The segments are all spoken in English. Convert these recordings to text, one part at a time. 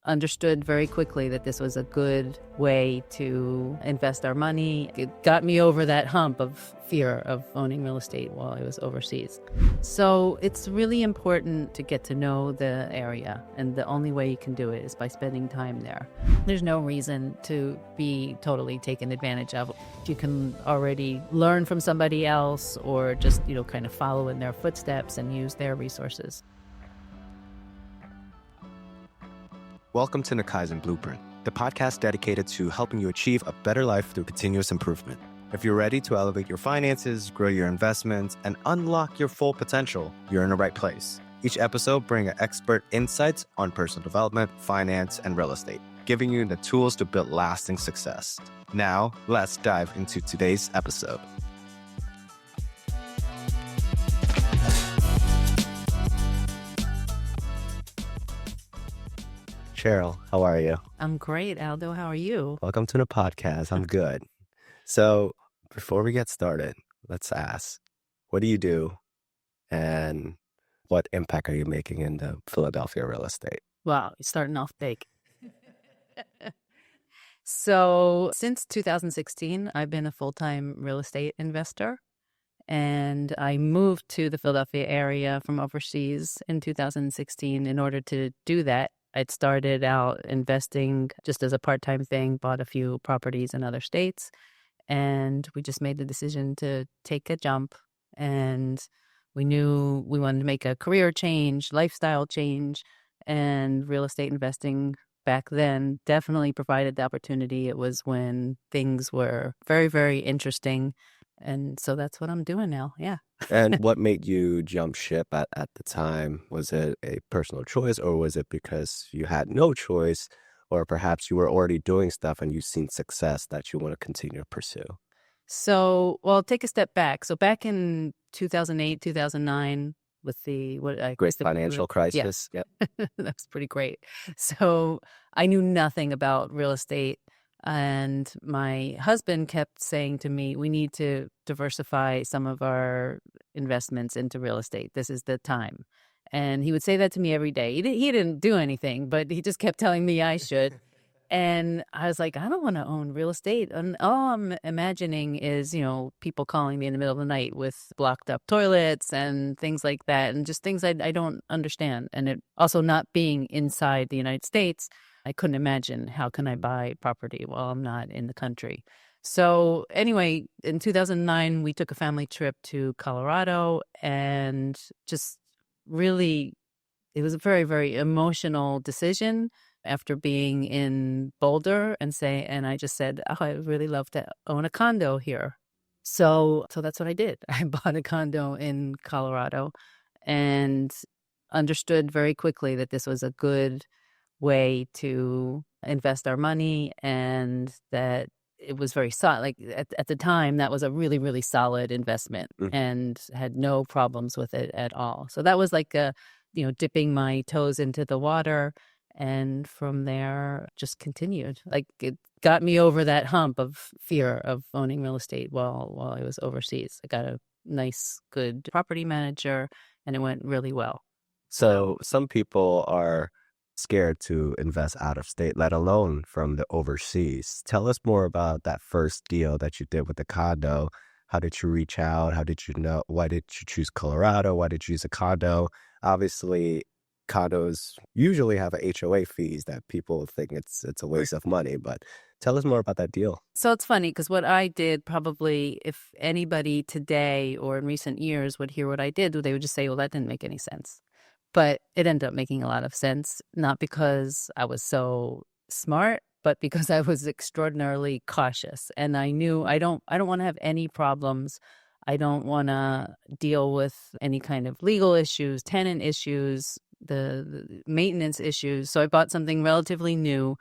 understood very quickly that this was a good way to invest our money. It got me over that hump of fear of owning real estate while I was overseas. So it's really important to get to know the area, and the only way you can do it is by spending time there. There's no reason to be totally taken advantage of. You can already learn from somebody else or just, kind of follow in their footsteps and use their resources. Welcome to the Kaizen Blueprint, the podcast dedicated to helping you achieve a better life through continuous improvement. If you're ready to elevate your finances, grow your investments, and unlock your full potential, you're in the right place. Each episode brings expert insights on personal development, finance, and real estate, giving you the tools to build lasting success. Now, let's dive into today's episode. Sheryl, how are you? I'm great, Aldo. How are you? Welcome to the podcast. I'm good. So before we get started, let's ask, what do you do and what impact are you making in the Philadelphia real estate? Wow, you're starting off big. So since 2016, I've been a full-time real estate investor, and I moved to the Philadelphia area from overseas in 2016. In order to do that, I'd started out investing just as a part-time thing, bought a few properties in other states, and we just made the decision to take a jump. And we knew we wanted to make a career change, lifestyle change, and real estate investing back then definitely provided the opportunity. It was when things were very, very interesting. And so that's what I'm doing now. Yeah. And what made you jump ship at the time? Was it a personal choice, or was it because you had no choice, or perhaps you were already doing stuff and you've seen success that you want to continue to pursue? So, well, take a step back. So back in 2008, 2009, with the Great financial crisis. Yeah. Yep. That was pretty great. So I knew nothing about real estate. And my husband kept saying to me, we need to diversify some of our investments into real estate. This is the time. And he would say that to me every day. He didn't do anything, but he just kept telling me I should. And I was like, I don't want to own real estate. And all I'm imagining is, people calling me in the middle of the night with blocked up toilets and things like that, and just things I don't understand. And it also, not being inside the United States, I couldn't imagine how can I buy property while I'm not in the country. So anyway, in 2009, we took a family trip to Colorado, and just really, it was a very, very emotional decision after being in Boulder, and I just said, oh, I'd really love to own a condo here. So that's what I did. I bought a condo in Colorado and understood very quickly that this was a good way to invest our money, and that it was very solid. Like at the time, that was a really, really solid investment, and had no problems with it at all. So that was like dipping my toes into the water. And from there, just continued. Like, it got me over that hump of fear of owning real estate while I was overseas. I got a nice, good property manager, and it went really well. So some people are scared to invest out of state, let alone from the overseas. Tell us more about that first deal that you did with the condo. How did you reach out? How did you know? Why did you choose Colorado? Why did you use a condo? Obviously, condos usually have a HOA fees that people think it's a waste of money, but tell us more about that deal. So it's funny because what I did, probably if anybody today or in recent years would hear what I did, they would just say, well, that didn't make any sense. But it ended up making a lot of sense, not because I was so smart, but because I was extraordinarily cautious. And I knew I don't want to have any problems. I don't want to deal with any kind of legal issues, tenant issues, the maintenance issues. So I bought something relatively new,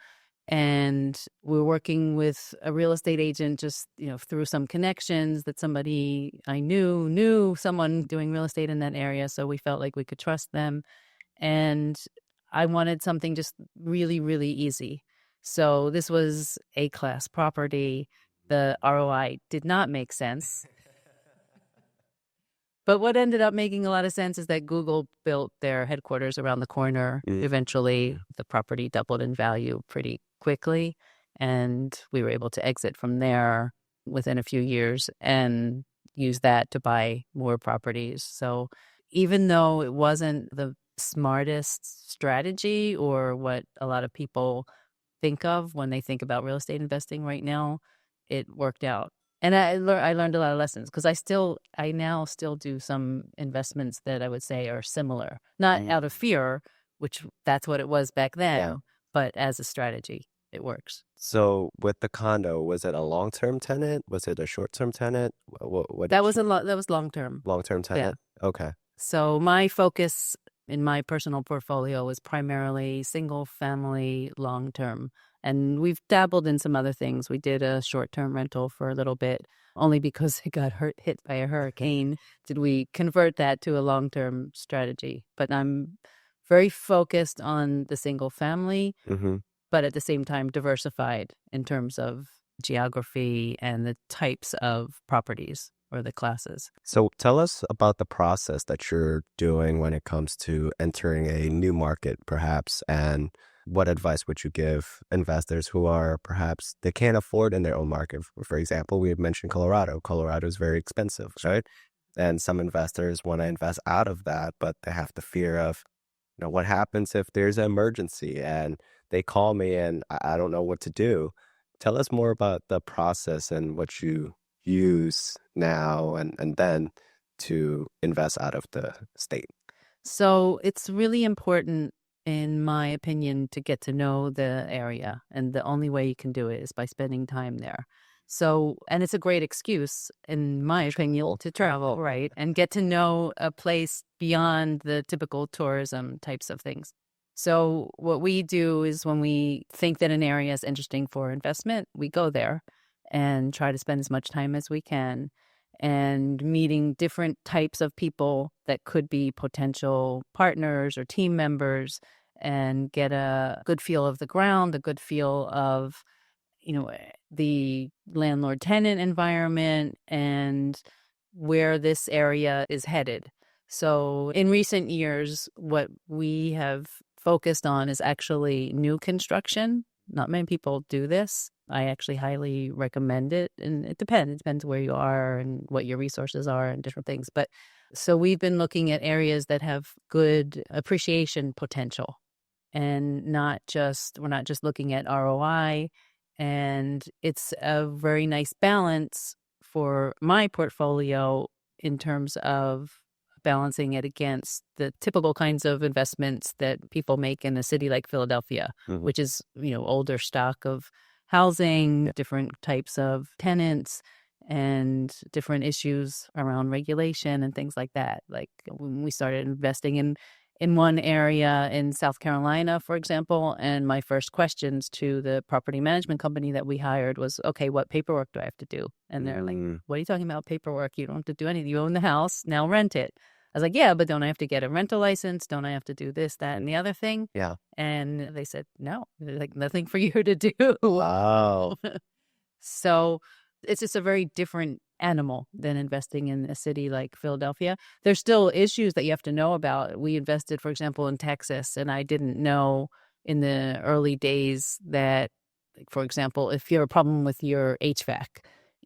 and we're working with a real estate agent just, through some connections that somebody I knew someone doing real estate in that area. So we felt like we could trust them. And I wanted something just really, really easy. So this was A-class property. The ROI did not make sense. But what ended up making a lot of sense is that Google built their headquarters around the corner. Mm. Eventually, the property doubled in value pretty quickly, and we were able to exit from there within a few years and use that to buy more properties. So even though it wasn't the smartest strategy or what a lot of people think of when they think about real estate investing right now, it worked out. And I learned a lot of lessons because I now still do some investments that I would say are similar, not out of fear, which that's what it was back Yeah. then, but as a strategy, it works. So with the condo, was it a long-term tenant? Was it a short-term tenant? What did you That was long term. long-term Yeah. tenant? Okay. So my focus in my personal portfolio was primarily single family long term. And we've dabbled in some other things. We did a short term rental for a little bit, only because it got hit by a hurricane. Did we convert that to a long term strategy? But I'm very focused on the single family, Mm-hmm. but at the same time diversified in terms of geography and the types of properties or the classes. So tell us about the process that you're doing when it comes to entering a new market, perhaps, and what advice would you give investors who are perhaps they can't afford in their own market? For example, we have mentioned Colorado. Colorado is very expensive, right? And some investors want to invest out of that, but they have the fear of, what happens if there's an emergency and they call me and I don't know what to do? Tell us more about the process and what you use now and then to invest out of the state. So it's really important, in my opinion, to get to know the area. And the only way you can do it is by spending time there. So, and it's a great excuse, in my opinion, to travel, right? And get to know a place beyond the typical tourism types of things. So, what we do is when we think that an area is interesting for investment, we go there and try to spend as much time as we can and meeting different types of people that could be potential partners or team members and get a good feel of the ground, a good feel of, the landlord tenant environment and where this area is headed. So in recent years, what we have focused on is actually new construction. Not many people do this. I actually highly recommend it. And it depends. It depends where you are and what your resources are and different things. But so we've been looking at areas that have good appreciation potential and we're not just looking at ROI. And it's a very nice balance for my portfolio in terms of balancing it against the typical kinds of investments that people make in a city like Philadelphia, Mhm. which is, older stock of housing, different types of tenants, and different issues around regulation and things like that. Like when we started investing in one area in South Carolina, for example, and my first questions to the property management company that we hired was, okay, what paperwork do I have to do? And they're like, Mm, what are you talking about paperwork? You don't have to do anything. You own the house, now rent it. I was like, yeah, but don't I have to get a rental license? Don't I have to do this, that, and the other thing? yeah. And they said, no, they're like, nothing for you to do. Wow. So it's just a very different animal than investing in a city like Philadelphia. There's still issues that you have to know about. We invested, for example, in Texas, and I didn't know in the early days that, like, for example, if you have a problem with your HVAC,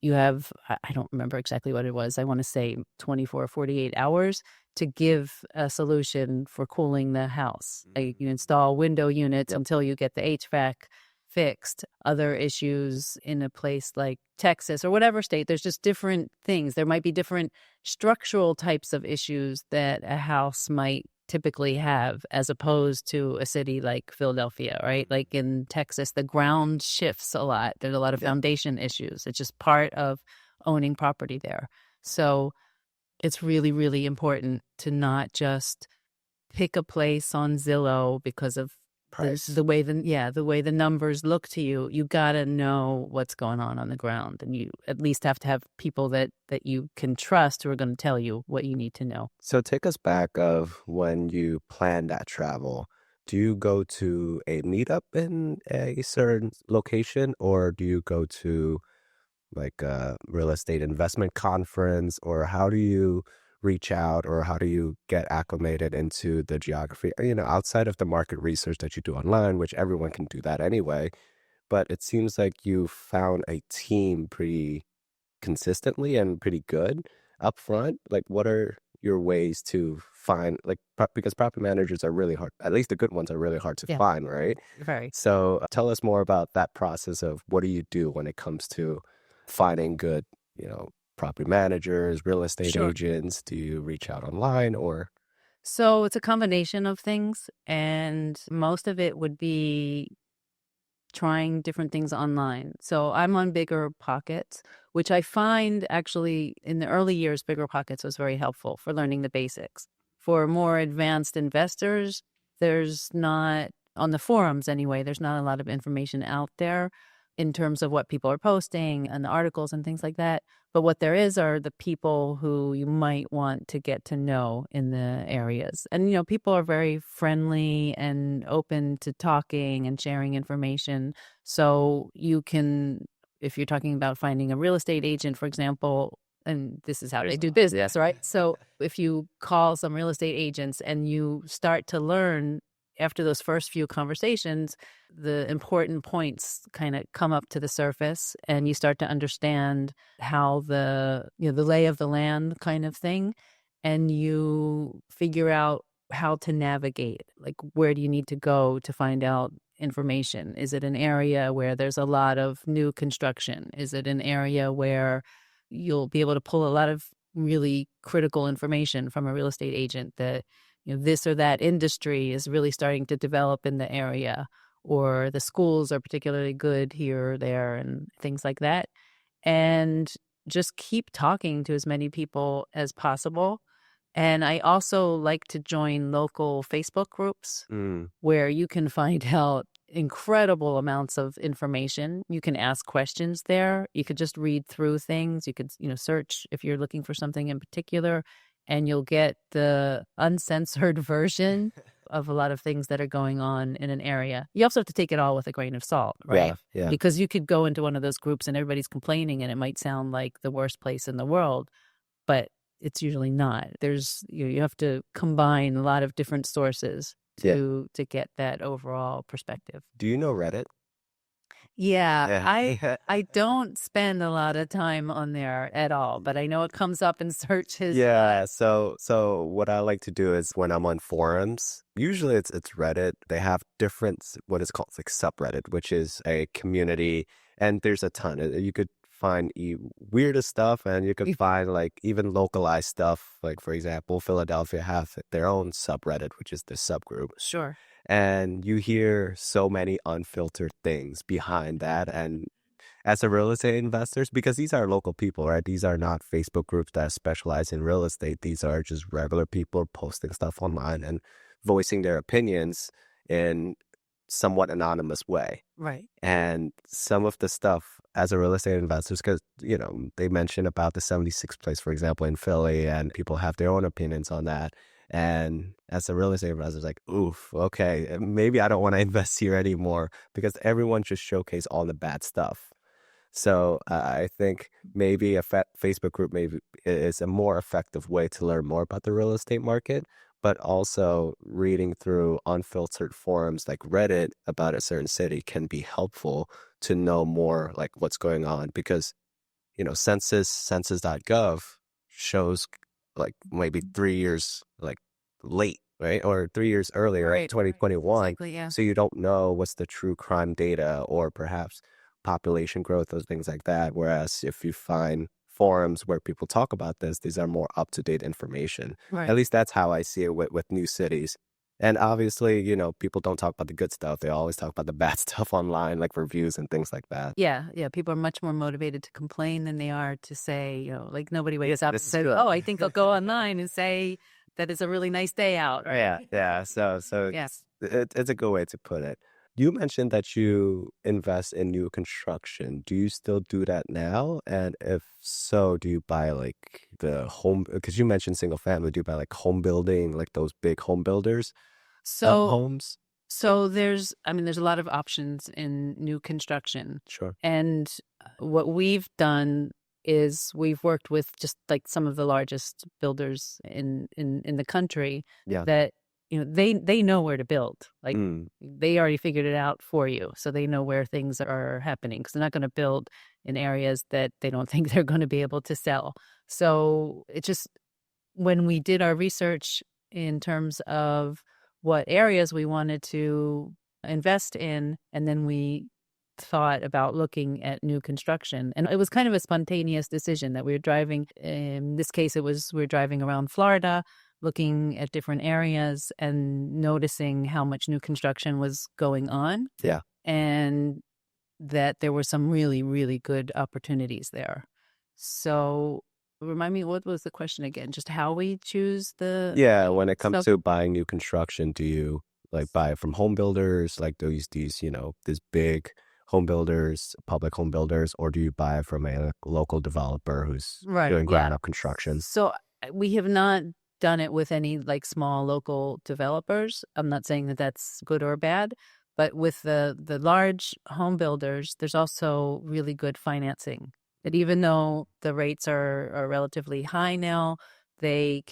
you have, I don't remember exactly what it was. I want to say 24 or 48 hours to give a solution for cooling the house. Like you install window units until you get the HVAC fixed. Other issues in a place like Texas or whatever state, there's just different things. There might be different structural types of issues that a house might typically have as opposed to a city like Philadelphia, right? Like in Texas, the ground shifts a lot. There's a lot of foundation issues. It's just part of owning property there. So it's really, really important to not just pick a place on Zillow because of Price. the way the numbers look to you. You got to know what's going on the ground, and you at least have to have people that you can trust who are going to tell you what you need to know. So take us back of when you plan that travel. Do you go to a meetup in a certain location, or do you go to like a real estate investment conference, or how do you reach out, or how do you get acclimated into the geography, outside of the market research that you do online, which everyone can do that anyway. But it seems like you found a team pretty consistently and pretty good up front. Like, what are your ways to find, like, because property managers are really hard, at least the good ones are really hard to Yeah, find, right? very. So tell us more about that process of what do you do when it comes to finding good, property managers, real estate Sure. agents? Do you reach out online or? So it's a combination of things, and most of it would be trying different things online. So I'm on Bigger Pockets, which I find actually in the early years, Bigger Pockets was very helpful for learning the basics. For more advanced investors, there's not, on the forums anyway, there's not a lot of information out there in terms of what people are posting and the articles and things like that. But what there is are the people who you might want to get to know in the areas. And, people are very friendly and open to talking and sharing information. So you can, if you're talking about finding a real estate agent, for example, and this is how they do business, right? So if you call some real estate agents and you start to learn after those first few conversations, the important points kind of come up to the surface and you start to understand how the lay of the land kind of thing. And you figure out how to navigate, like where do you need to go to find out information? Is it an area where there's a lot of new construction? Is it an area where you'll be able to pull a lot of really critical information from a real estate agent that this or that industry is really starting to develop in the area, or the schools are particularly good here or there, and things like that. And just keep talking to as many people as possible. And I also like to join local Facebook groups Mm, where you can find out incredible amounts of information. You can ask questions there. You could just read through things. You could, search if you're looking for something in particular, and you'll get the uncensored version of a lot of things that are going on in an area. You also have to take it all with a grain of salt, right? yeah, yeah. Because you could go into one of those groups and everybody's complaining and it might sound like the worst place in the world, but it's usually not. There's you have to combine a lot of different sources Yeah. to get that overall perspective. Do you know Reddit? Yeah, Yeah. I don't spend a lot of time on there at all, but I know it comes up in searches. Yeah, so what I like to do is when I'm on forums, usually it's Reddit. They have different what is called like subreddit, which is a community, and there's a ton. You could find weirdest stuff, and you could find like even localized stuff. Like for example, Philadelphia have their own subreddit, which is the subgroup, Sure. and you hear so many unfiltered things behind that. And as a real estate investors, because these are local people, right? These are not Facebook groups that specialize in real estate. These are just regular people posting stuff online and voicing their opinions in somewhat anonymous way. Right. And some of the stuff as a real estate investors, because, they mention about the 76th place, for example, in Philly, and people have their own opinions on that. And as a real estate investor, it's like, oof, okay, maybe I don't want to invest here anymore because everyone just showcase all the bad stuff. So I think maybe a Facebook group maybe is a more effective way to learn more about the real estate market, but also reading through unfiltered forums like Reddit about a certain city can be helpful to know more like what's going on because, census.gov shows like maybe 3 years like late, right? Or 3 years earlier, right? Right. 2021. Exactly. Yeah. So you don't know what's the true crime data or perhaps population growth or things like that. Whereas if you find forums where people talk about this, these are more up-to-date information. Right. At least that's how I see it with new cities. And obviously, people don't talk about the good stuff. They always talk about the bad stuff online, like reviews and things like that. Yeah. Yeah. People are much more motivated to complain than they are to say, like nobody wakes up and This is says, good. "Oh, I think I'll go online and say that it's a really nice day out." Right. Yeah, yeah. So Yeah. it's a good way to put it. You mentioned that you invest in new construction. Do you still do that now? And if so, do you buy like the home? Because you mentioned single family. Do you buy like home building, like those big home builders So homes? there's a lot of options in new construction. Sure. And what we've done is we've worked with just like some of the largest builders in the country Yeah. that, they know where to build. Like Mm. they already figured it out for you. So they know where things are happening because they're not going to build in areas that they don't think they're going to be able to sell. So it just, when we did our research in terms of what areas we wanted to invest in, and then we thought about looking at new construction. And it was kind of a spontaneous decision that we were driving. In this case, we were driving around Florida, looking at different areas and noticing how much new construction was going on. Yeah. And that there were some really, really good opportunities there. So remind me, what was the question again? Just how we choose the Yeah, when it comes stuff? to buying new construction, do you like buy it from home builders, like these, these big home builders, public home builders, or do you buy it from a local developer who's Right. doing Yeah. ground up construction? So we have not done it with any like small local developers. I'm not saying that that's good or bad, but with the large home builders, there's also really good financing. That even though the rates are relatively high now, they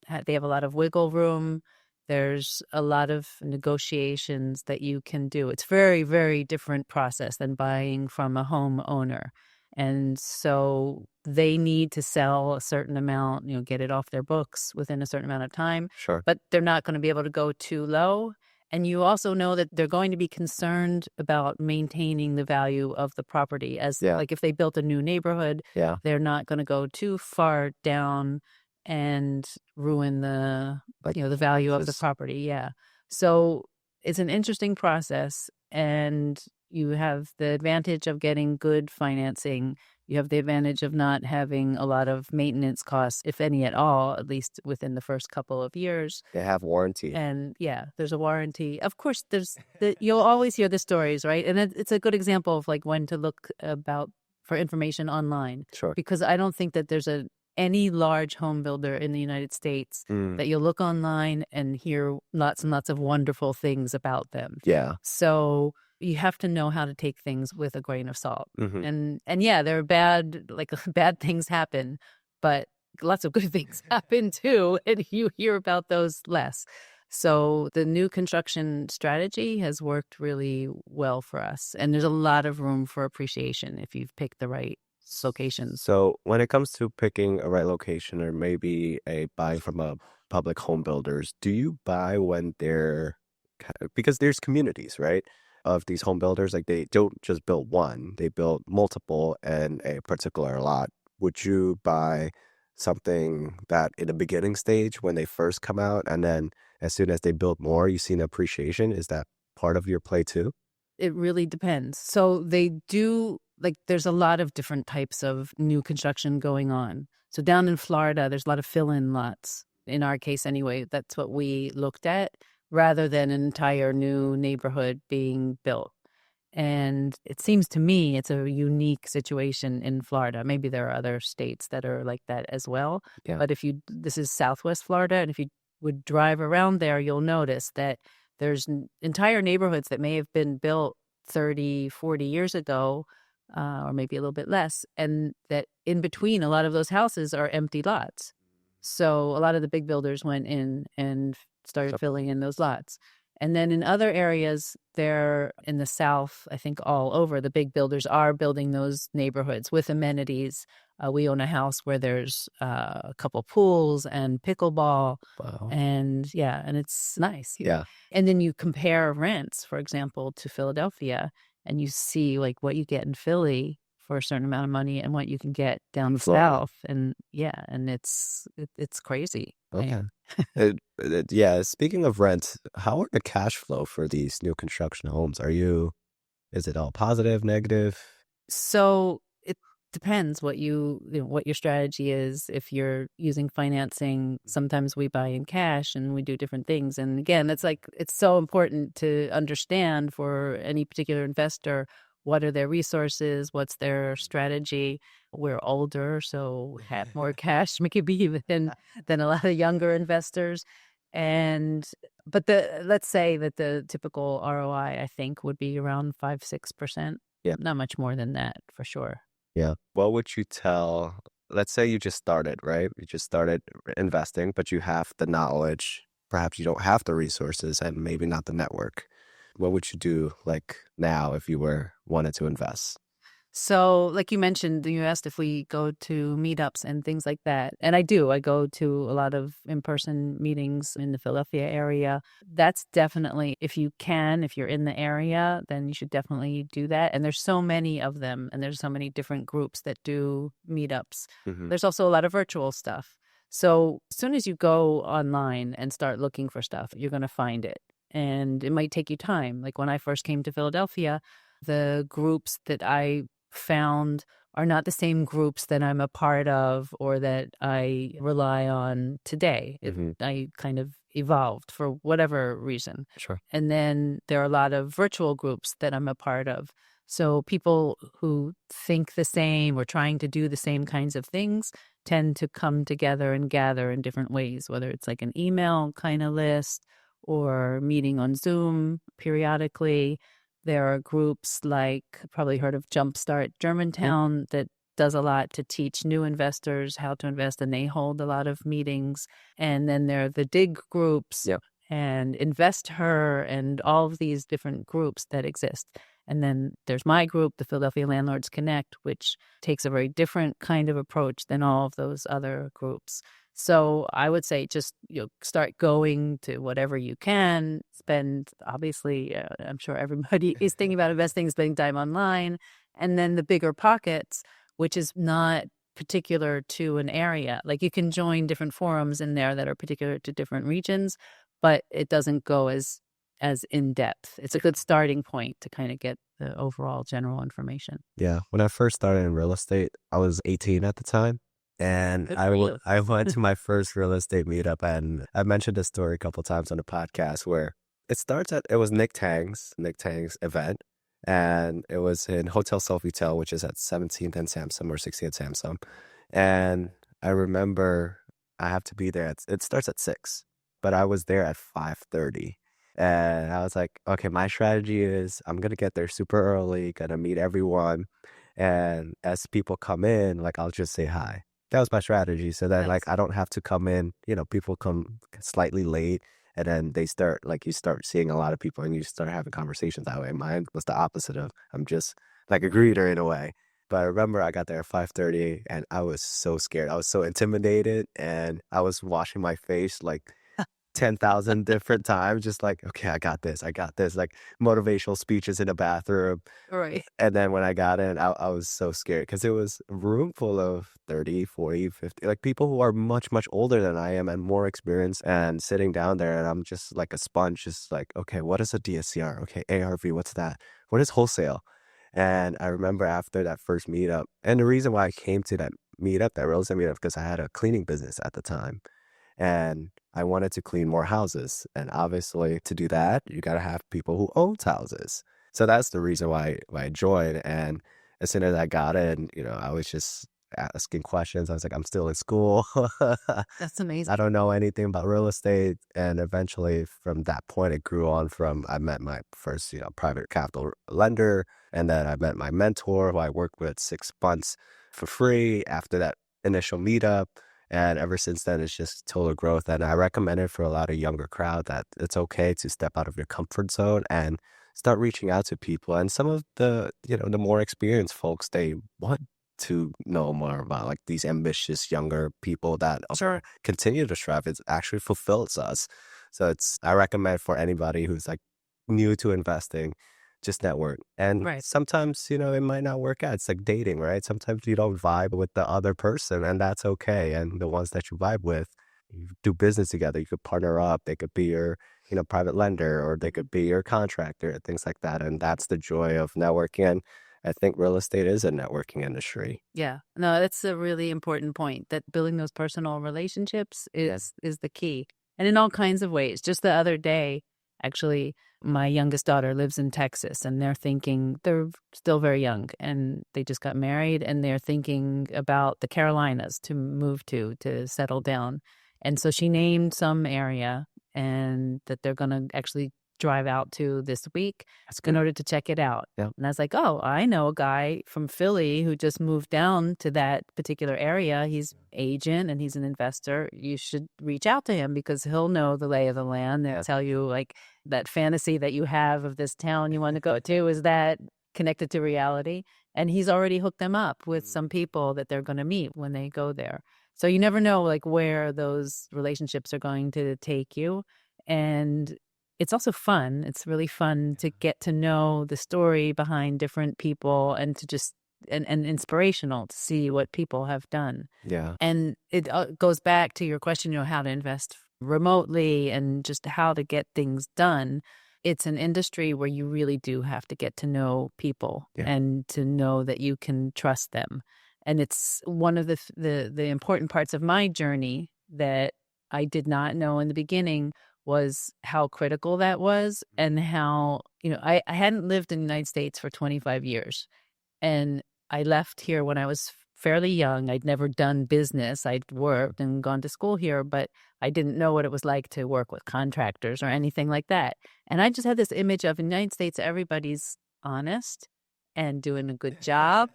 have a lot of wiggle room. There's a lot of negotiations that you can do. It's very, very different process than buying from a homeowner. And so they need to sell a certain amount, get it off their books within a certain amount of time, Sure. but they're not going to be able to go too low. And you also know that they're going to be concerned about maintaining the value of the property. As Yeah. like if they built a new neighborhood, Yeah. they're not going to go too far down and ruin the Like the value of the this. property. Yeah. So it's an interesting process, and you have the advantage of getting good financing. You have the advantage of not having a lot of maintenance costs, if any at all, at least within the first couple of years. They have warranty. And yeah, there's a warranty. Of course, you'll always hear the stories, right? And it's a good example of like when to look about for information online, Sure. because I don't think that there's any large home builder in the United States Mm. that you'll look online and hear lots and lots of wonderful things about them. Yeah. So you have to know how to take things with a grain of salt. Mhm. And yeah, there are bad things happen, but lots of good things happen too, and you hear about those less. So the new construction strategy has worked really well for us, and there's a lot of room for appreciation if you've picked the right locations. So when it comes to picking a right location or maybe a buying from a public home builders, do you buy when because there's communities, right? Of these home builders, like they don't just build one, they build multiple in a particular lot. Would you buy something that in the beginning stage when they first come out and then as soon as they build more, you see an appreciation? Is that part of your play too? It really depends. So they do, like, there's a lot of different types of new construction going on. So down in Florida, there's a lot of fill-in lots. In our case, anyway, that's what we looked at, rather than an entire new neighborhood being built. And it seems to me it's a unique situation in Florida. Maybe there are other states that are like that as well. Yeah. But this is Southwest Florida, and if you would drive around there, you'll notice that there's entire neighborhoods that may have been built 30, 40 years ago, or maybe a little bit less, and that in between a lot of those houses are empty lots. So a lot of the big builders went in and started filling in those lots. And then in other areas, they're in the South, I think all over, the big builders are building those neighborhoods with amenities. We own a house where there's a couple pools and pickleball. Wow. And yeah, and it's nice. Yeah. And then you compare rents, for example, to Philadelphia, and you see like what you get in Philly for a certain amount of money and what you can get down Florida. south. And yeah, and it's crazy. Okay. Yeah. Speaking of rent, how are the cash flow for these new construction homes? Is it all positive, negative? So it depends what what your strategy is. If you're using financing, sometimes we buy in cash and we do different things. And again, it's so important to understand for any particular investor, what are their resources, what's their strategy. We're older, so we have more cash maybe than a lot of younger investors. But let's say that the typical ROI, I think, would be around 5-6%. Yeah. Not much more than that, for sure. Yeah. What would you tell, let's say you just started, right? You just started investing, but you have the knowledge. Perhaps you don't have the resources and maybe not the network. What would you do like now if you were wanted to invest? So, like you mentioned, you asked if we go to meetups and things like that. And I do. I go to a lot of in person meetings in the Philadelphia area. That's definitely, if you can, if you're in the area, then you should definitely do that. And there's so many of them, and there's so many different groups that do meetups. Hmm. There's also a lot of virtual stuff. So, as soon as you go online and start looking for stuff, you're going to find it. And it might take you time. Like when I first came to Philadelphia, the groups that I found are not the same groups that I'm a part of or that I rely on today. Hmm. I kind of evolved for whatever reason. Sure. And then there are a lot of virtual groups that I'm a part of. So people who think the same or trying to do the same kinds of things tend to come together and gather in different ways, whether it's like an email kind of list or meeting on Zoom periodically. There are groups like, probably heard of Jumpstart Yeah. Germantown, that does a lot to teach new investors how to invest, and they hold a lot of meetings. And then there are the dig groups Yeah. and Invest Her and all of these different groups that exist. And then there's my group, the Philadelphia Landlords Connect, which takes a very different kind of approach than all of those other groups. So I would say just start going to whatever you can. Spend, obviously, I'm sure everybody is thinking about investing, spending time online, and then the bigger pockets, which is not particular to an area. Like you can join different forums in there that are particular to different regions, but it doesn't go as in depth. It's a good starting point to kind of get the overall general information. Yeah. When I first started in real estate, I was 18 at the time. And Good for you. I went to my first real estate meetup, and I mentioned this story a couple times on the podcast where it was Nick Tang's event. And it was in Hotel Sofitel, which is at 17th and Samsung or 16th Samsung. And I remember I have to be there it starts at 6, but I was there at 5:30. And I was like, okay, my strategy is I'm gonna get there super early, gonna meet everyone. And as people come in, like I'll just say hi. That was my strategy. So that like That's I don't have to come in, people come slightly late and then you start seeing a lot of people and you start having conversations that way. Mine was the opposite of I'm just like a greeter in a way. But I remember I got there at 5:30 and I was so scared. I was so intimidated and I was washing my face like 10,000 different times, just like, okay, I got this, like motivational speeches in the bathroom. right. And then when I got in, I was so scared because it was a room full of 30, 40, 50, like people who are much, much older than I am and more experienced and sitting down there. And I'm just like a sponge, just like, okay, what is a DSCR? Okay, ARV, what's that? What is wholesale? And I remember after that first meetup, and the reason why I came to that meetup, that real estate meetup, because I had a cleaning business at the time and I wanted to clean more houses. And obviously, to do that, you got to have people who owns houses. So that's the reason why I joined. And as soon as I got in, I was just asking questions. I was like, I'm still in school. That's I amazing. don't know anything about real estate. And eventually, from that point, it grew on from I met my first, private capital lender. And then I met my mentor, who I worked with 6 months for free after that initial meetup. And ever since then, it's just total growth. And I recommend it for a lot of younger crowd that it's okay to step out of your comfort zone and start reaching out to people. And some of the more experienced folks, they want to know more about like these ambitious younger people that also continue to strive. It actually fulfills us. So I recommend for anybody who's like new to investing, just network. And Right. sometimes, it might not work out. It's like dating, right? Sometimes you don't vibe with the other person, and that's okay. And the ones that you vibe with, you do business together. You could partner up. They could be your, private lender, or they could be your contractor, things like that. And that's the joy of networking. And I think real estate is a networking industry. Yeah. No, that's a really important point, that building those personal relationships Yeah. is the key. And in all kinds of ways. Just the other day, actually, my youngest daughter lives in Texas, and they're still very young and they just got married, and they're thinking about the Carolinas to move to settle down. And so she named some area and that they're going to actually drive out to this week That's in good. order to check it out. Yeah. And I was like, oh, I know a guy from Philly who just moved down to that particular area. He's agent and he's an investor. You should reach out to him because he'll know the lay of the land and Yeah. tell you like that fantasy that you have of this town you want to go to, is that connected to reality? And he's already hooked them up with some people that they're going to meet when they go there. So you never know like where those relationships are going to take you. And it's also fun. It's really fun to get to know the story behind different people and to just and inspirational to see what people have done. Yeah. And it goes back to your question, how to invest remotely and just how to get things done. It's an industry where you really do have to get to know people Yeah. and to know that you can trust them. And it's one of the important parts of my journey that I did not know in the beginning was how critical that was, and how, I hadn't lived in the United States for 25 years. And I left here when I was fairly young. I'd never done business. I'd worked and gone to school here, but I didn't know what it was like to work with contractors or anything like that. And I just had this image of, in the United States, everybody's honest and doing a good job.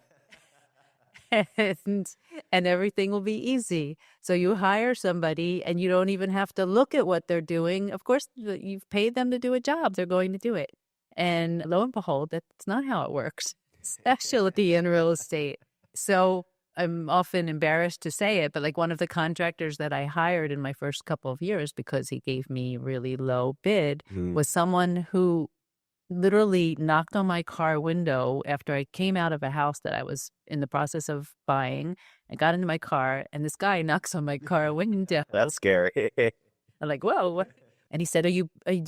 and and everything will be easy. So you hire somebody and you don't even have to look at what they're doing. Of course, you've paid them to do a job. They're going to do it. And lo and behold, that's not how it works, especially in real estate. So I'm often embarrassed to say it, but like one of the contractors that I hired in my first couple of years, because he gave me really low bid, was someone who literally knocked on my car window after I came out of a house that I was in the process of buying. I got into my car and this guy knocks on my car window. That's scary. I'm like, whoa. What? And he said, do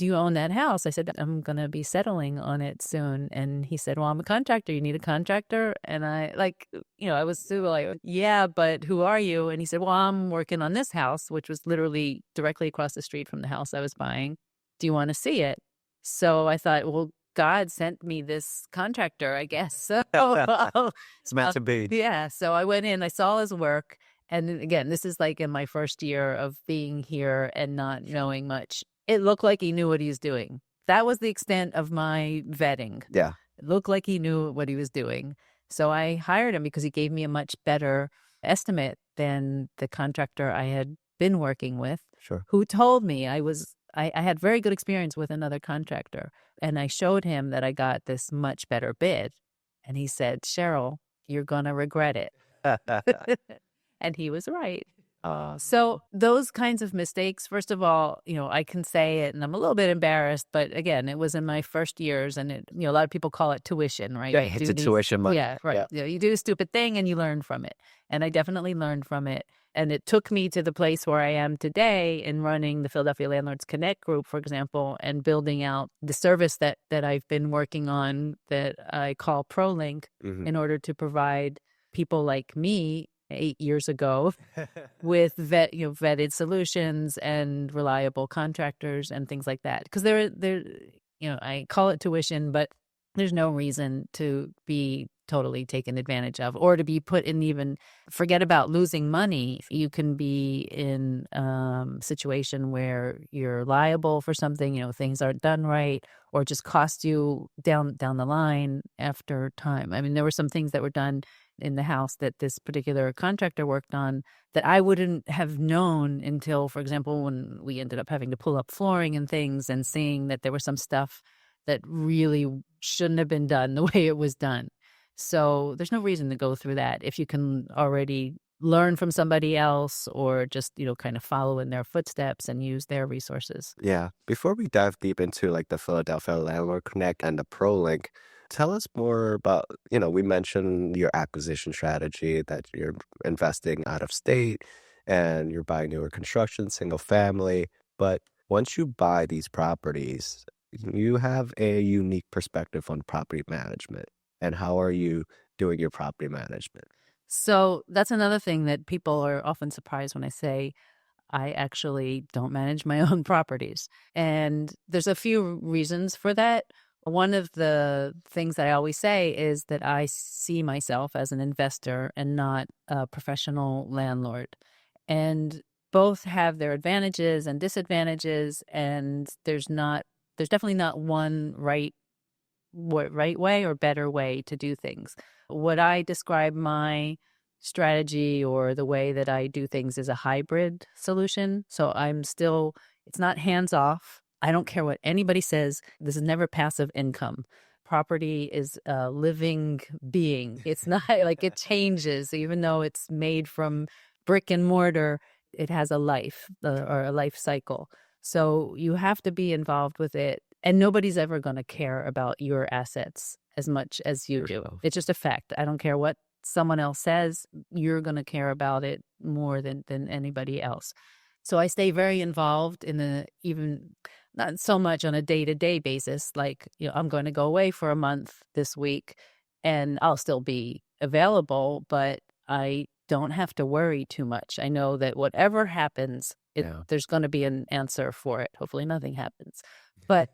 you own that house? I said, I'm going to be settling on it soon. And he said, well, I'm a contractor. You need a contractor? And I I was super like, yeah, but who are you? And he said, well, I'm working on this house, which was literally directly across the street from the house I was buying. Do you want to see it? So I thought, well, God sent me this contractor, I guess. So It's meant to be. yeah. So I went in, I saw his work. And again, this is like in my first year of being here and not knowing much. It looked like he knew what he was doing. That was the extent of my vetting. Yeah. It looked like he knew what he was doing. So I hired him because he gave me a much better estimate than the contractor I had been working with, Sure. who told me I had very good experience with another contractor. And I showed him that I got this much better bid. And he said, Sheryl, you're going to regret it. And he was right. So those kinds of mistakes, first of all, I can say it and I'm a little bit embarrassed, but again, it was in my first years and a lot of people call it tuition, right? Yeah, it's a tuition money. Yeah, right. Yeah. You do a stupid thing and you learn from it. And I definitely learned from it. And it took me to the place where I am today in running the Philadelphia Landlords Connect group, for example, and building out the service that I've been working on that I call ProLink in order to provide people like me 8 years ago with vetted solutions and reliable contractors and things like that. Because I call it tuition, but there's no reason to be totally taken advantage of or to be put in, even forget about losing money. You can be in a situation where you're liable for something, things aren't done right, or just cost you down the line after time. I mean, there were some things that were done in the house that this particular contractor worked on that I wouldn't have known until, for example, when we ended up having to pull up flooring and things and seeing that there was some stuff that really shouldn't have been done the way it was done. So there's no reason to go through that if you can already learn from somebody else or just, kind of follow in their footsteps and use their resources. Yeah. Before we dive deep into like the Philadelphia Landlord Connect and the ProLink, tell us more about, we mentioned your acquisition strategy, that you're investing out of state and you're buying newer construction, single family. But once you buy these properties, you have a unique perspective on property management. And how are you doing your property management? So that's another thing that people are often surprised when I say I actually don't manage my own properties. And there's a few reasons for that. One of the things that I always say is that I see myself as an investor and not a professional landlord. And both have their advantages and disadvantages, and there's not There's definitely not one right way or better way to do things. What I describe my strategy or the way that I do things is a hybrid solution. So it's not hands off. I don't care what anybody says. This is never passive income. Property is a living being. It's not like it changes, even though it's made from brick and mortar, it has a life or a life cycle. So you have to be involved with it. And nobody's ever going to care about your assets as much as you do. Yourself. It's just a fact. I don't care what someone else says. You're going to care about it more than anybody else. So I stay very involved even not so much on a day-to-day basis. Like, I'm going to go away for a month this week and I'll still be available, but I don't have to worry too much. I know that whatever happens, there's going to be an answer for it. Hopefully nothing happens, but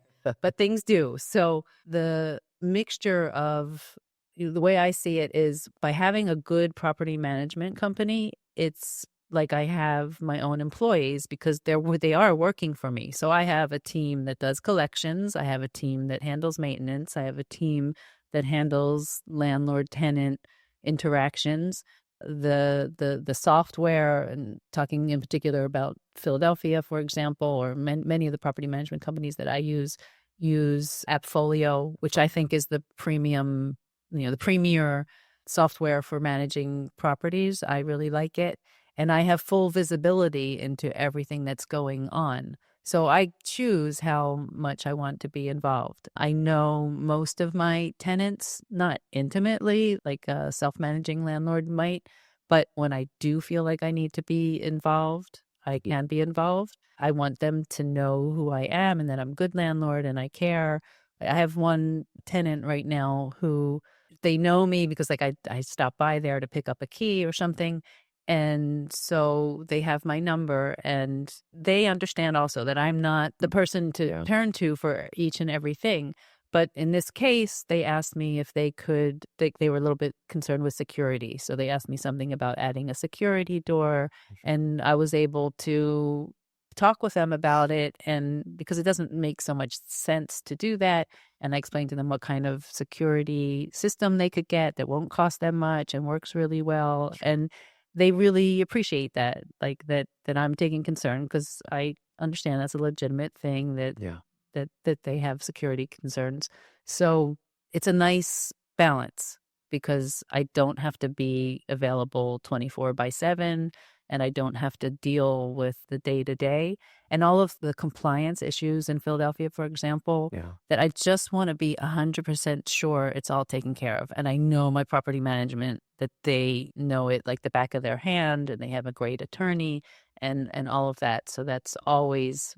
things do. So the mixture of the way I see it is by having a good property management company, it's like I have my own employees because they are working for me. So I have a team that does collections. I have a team that handles maintenance. I have a team that handles landlord-tenant interactions. The software, and talking in particular about Philadelphia, for example, or many of the property management companies that I use AppFolio, which I think is the premium, the premier software for managing properties. I really like it. And I have full visibility into everything that's going on. So I choose how much I want to be involved. I know most of my tenants, not intimately, like a self-managing landlord might, but when I do feel like I need to be involved, I can be involved. I want them to know who I am and that I'm a good landlord and I care. I have one tenant right now who they know me because like I stop by there to pick up a key or something. And so they have my number and they understand also that I'm not the person to turn to for each and everything. But in this case, they asked me if they could, they were a little bit concerned with security. So they asked me something about adding a security door, and I was able to talk with them about it. And because it doesn't make so much sense to do that. And I explained to them what kind of security system they could get that won't cost them much and works really well. And they really appreciate that, like that I'm taking concern because I understand that's a legitimate thing that they have security concerns. So it's a nice balance because I don't have to be available 24/7 and I don't have to deal with the day-to-day and all of the compliance issues in Philadelphia, for example, that I just want to be 100% sure it's all taken care of. And I know my property management, that they know it like the back of their hand and they have a great attorney and all of that. So that's always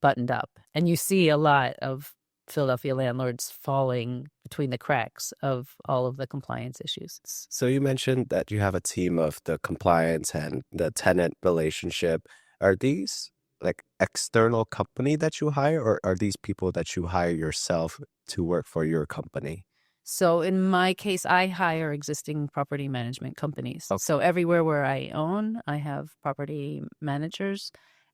buttoned up. And you see a lot of Philadelphia landlords falling between the cracks of all of the compliance issues. So you mentioned that you have a team of the compliance and the tenant relationship. Are these like external company that you hire, or are these people that you hire yourself to work for your company? So in my case, I hire existing property management companies. Okay. So everywhere where I own, I have property managers.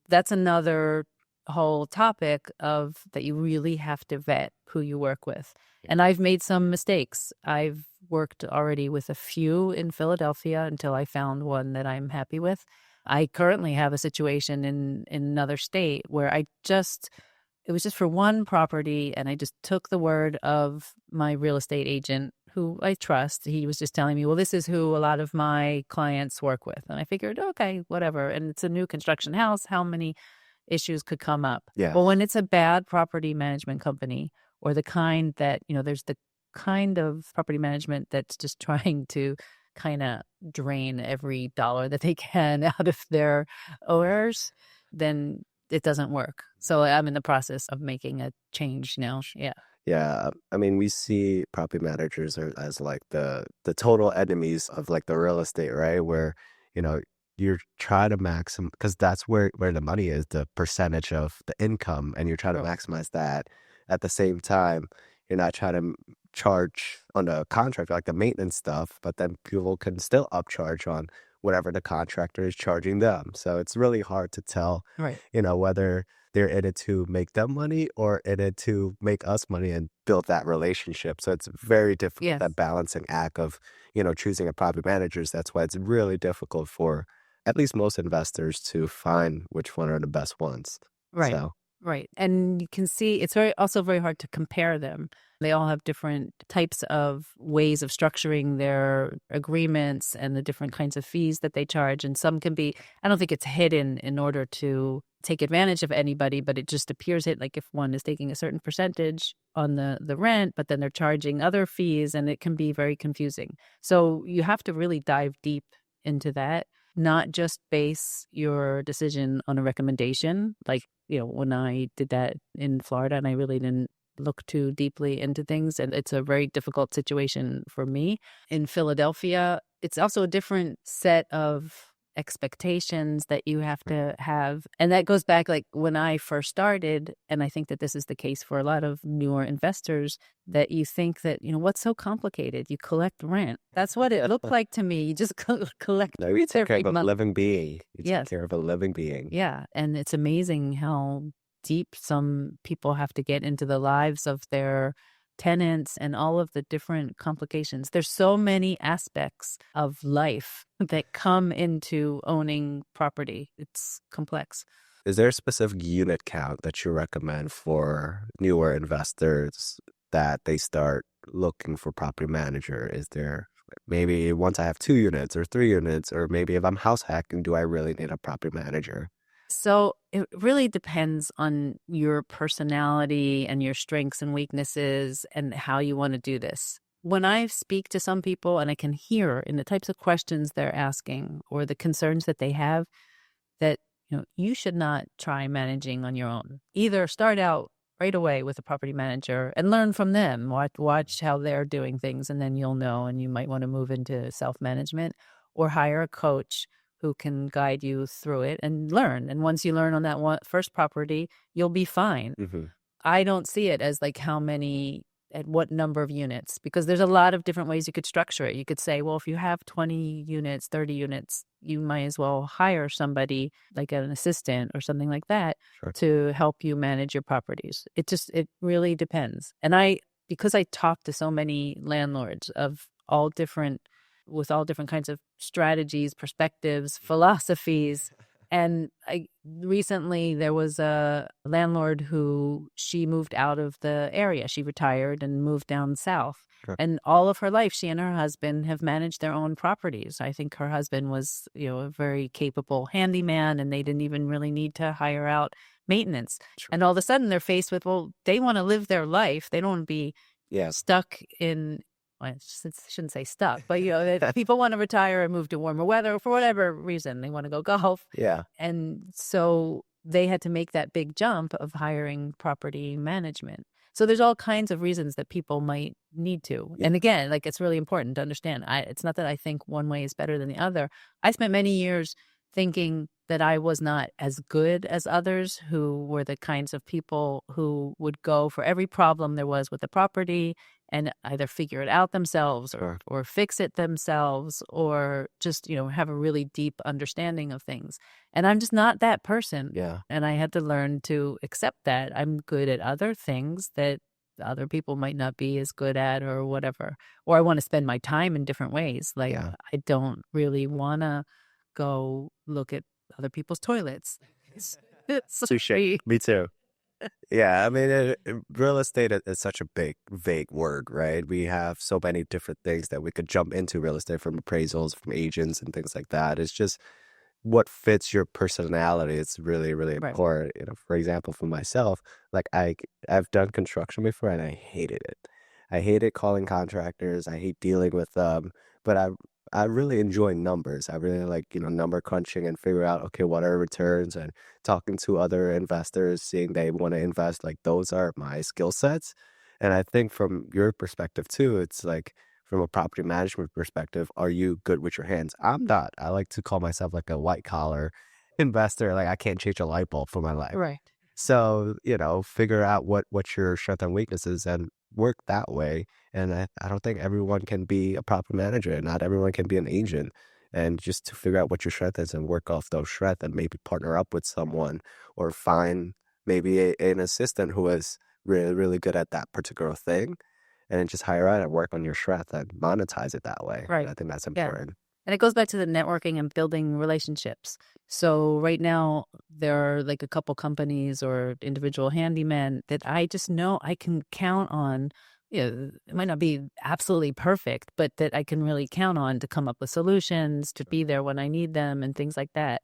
That's another whole topic of that you really have to vet who you work with. And I've made some mistakes. I've worked already with a few in Philadelphia until I found one that I'm happy with. I currently have a situation in another state where it was just for one property, and I just took the word of my real estate agent, who I trust. He was just telling me, well, this is who a lot of my clients work with. And I figured, okay, whatever. And it's a new construction house. How many issues could come up? Yeah. Well, when it's a bad property management company or the kind that, there's the kind of property management that's just trying to kind of drain every dollar that they can out of their owners, then it doesn't work. So I'm in the process of making a change now. Yeah. Yeah, I mean, we see property managers as like the total enemies of like the real estate, right? Where, you know, you're trying to maximize, because that's where the money is, the percentage of the income, and you're trying to maximize that. At the same time, you're not trying to charge on the contract, like the maintenance stuff, but then people can still upcharge on whatever the contractor is charging them. So it's really hard to tell, Right. whether they're in it to make them money or in it to make us money and build that relationship. So it's very difficult, Yes. that balancing act of, choosing a property managers. That's why it's really difficult for at least most investors to find which one are the best ones. Right. So, Right. And you can see it's also very hard to compare them. They all have different types of ways of structuring their agreements and the different kinds of fees that they charge. And some can be, I don't think it's hidden in order to take advantage of anybody, but it just appears it like if one is taking a certain percentage on the rent, but then they're charging other fees, and it can be very confusing. So you have to really dive deep into that, not just base your decision on a recommendation. Like, when I did that in Florida and I really didn't look too deeply into things, and it's a very difficult situation for me. In Philadelphia, it's also a different set of expectations that you have to have. And that goes back like when I first started, and I think that this is the case for a lot of newer investors, that you think that, what's so complicated? You collect rent. That's what it looked like to me. You just collect no, you take care every of a month. living being. You take Yes. care of a living being. Yeah. And it's amazing how deep some people have to get into the lives of their tenants and all of the different complications. There's so many aspects of life that come into owning property. It's complex. Is there a specific unit count that you recommend for newer investors that they start looking for property manager? Is there maybe once I have 2 units or 3 units, or maybe if I'm house hacking, do I really need a property manager? So it really depends on your personality and your strengths and weaknesses and how you want to do this. When I speak to some people and I can hear in the types of questions they're asking or the concerns that they have, that you should not try managing on your own. Either start out right away with a property manager and learn from them. Watch how they're doing things, and then you'll know, and you might want to move into self-management, or hire a coach who can guide you through it and learn. And once you learn on that first property, you'll be fine. Hmm. I don't see it as like at what number of units, because there's a lot of different ways you could structure it. You could say, well, if you have 20 units, 30 units, you might as well hire somebody like an assistant or something like that Sure. to help you manage your properties. It really depends. And because I talk to so many landlords with all different kinds of strategies, perspectives, philosophies. And recently there was a landlord who she moved out of the area. She retired and moved down south. Sure. And all of her life, she and her husband have managed their own properties. I think her husband was, a very capable handyman, and they didn't even really need to hire out maintenance. Sure. And all of a sudden they're faced with, well, they want to live their life. They don't want to be stuck in, well, I shouldn't say stuck, but that people want to retire and move to warmer weather for whatever reason. They want to go golf. Yeah. And so they had to make that big jump of hiring property management. So there's all kinds of reasons that people might need to. Yeah. And again, like, it's really important to understand. It's not that I think one way is better than the other. I spent many years thinking that I was not as good as others, who were the kinds of people who would go for every problem there was with the property and either figure it out themselves or fix it themselves, or just, have a really deep understanding of things. And I'm just not that person. Yeah. And I had to learn to accept that I'm good at other things that other people might not be as good at, or whatever. Or I want to spend my time in different ways. Like, I don't really want to go look at other people's toilets. Touche. Me too. Yeah, I mean, real estate is such a big, vague word, right? We have so many different things that we could jump into real estate, from appraisals, from agents, and things like that. It's just what fits your personality. It's really, really Right. important. For example, for myself, like I've done construction before, and I hated it. I hated calling contractors. I hate dealing with them. But I really enjoy numbers. I really like, number crunching and figure out, okay, what are returns, and talking to other investors, seeing they want to invest. Like, those are my skill sets. And I think from your perspective too, it's like, from a property management perspective, are you good with your hands? I'm not. I like to call myself like a white collar investor. Like, I can't change a light bulb for my life. Right. So, figure out what your strength and weaknesses and work that way. And I don't think everyone can be a property manager. Not everyone can be an agent. And just to figure out what your strength is and work off those strengths, and maybe partner up with someone or find maybe an assistant who was really, really good at that particular thing, and then just hire out and work on your strength and monetize it that way. Right. I think that's Yeah. important. And it goes back to the networking and building relationships. So right now, there are like a couple companies or individual handymen that I just know I can count on. It might not be absolutely perfect, but that I can really count on to come up with solutions, to be there when I need them and things like that.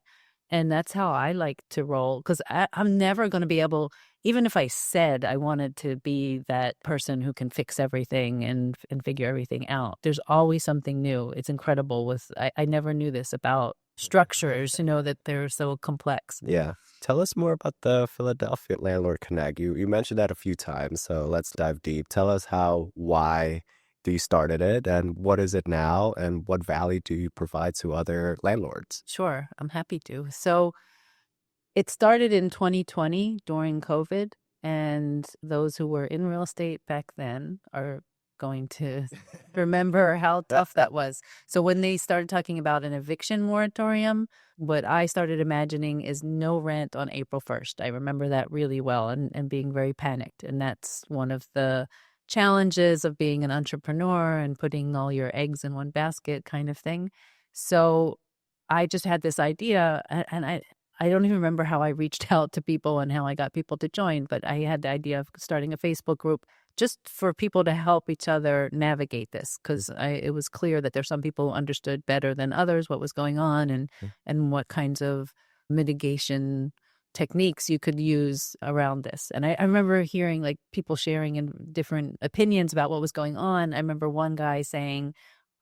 And that's how I like to roll, because I'm never going to be able, even if I said I wanted to be that person who can fix everything and figure everything out, there's always something new. It's incredible. I never knew this about structures, that they're so complex. Yeah. Tell us more about the Philadelphia Landlord Connect. You mentioned that a few times, so let's dive deep. Tell us why do you started it, and what is it now, and what value do you provide to other landlords? Sure, I'm happy to. So it started in 2020 during COVID, and those who were in real estate back then are going to remember how tough that was. So when they started talking about an eviction moratorium, what I started imagining is no rent on April 1st. I remember that really well, and being very panicked. And that's one of the challenges of being an entrepreneur and putting all your eggs in one basket kind of thing. So I just had this idea, and I don't even remember how I reached out to people and how I got people to join, but I had the idea of starting a Facebook group just for people to help each other navigate this, because it was clear that there's some people who understood better than others what was going on, and what kinds of mitigation techniques you could use around this. And I remember hearing like people sharing in different opinions about what was going on. I remember one guy saying,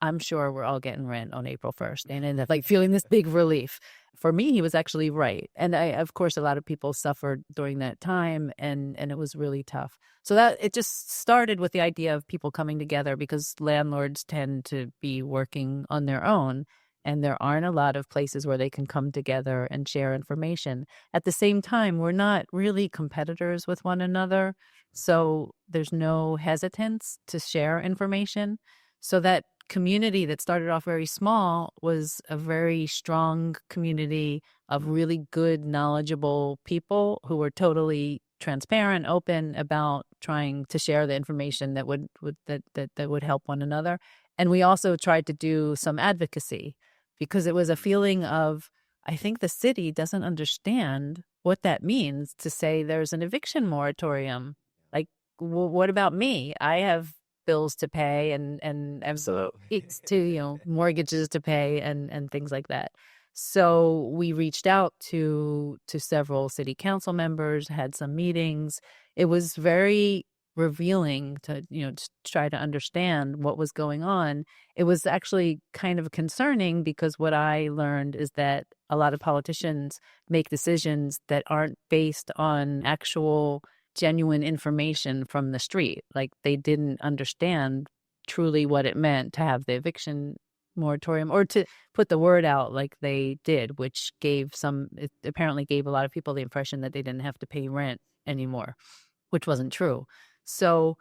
I'm sure we're all getting rent on April 1st, and ended up like feeling this big relief. For me, he was actually right. And of course, a lot of people suffered during that time, and it was really tough. So that it just started with the idea of people coming together, because landlords tend to be working on their own, and there aren't a lot of places where they can come together and share information. At the same time, we're not really competitors with one another, so there's no hesitance to share information. So that community that started off very small was a very strong community of really good, knowledgeable people who were totally transparent, open about trying to share the information that would help one another. And we also tried to do some advocacy, because it was a feeling of, I think the city doesn't understand what that means to say there's an eviction moratorium. Like, what about me? I have bills to pay, and it's to mortgages to pay, and things like that. So we reached out to several city council members, had some meetings. It was very revealing to to try to understand what was going on. It was actually kind of concerning, because what I learned is that a lot of politicians make decisions that aren't based on actual genuine information from the street. Like, they didn't understand truly what it meant to have the eviction moratorium, or to put the word out like they did, which it apparently gave a lot of people the impression that they didn't have to pay rent anymore, which wasn't true. So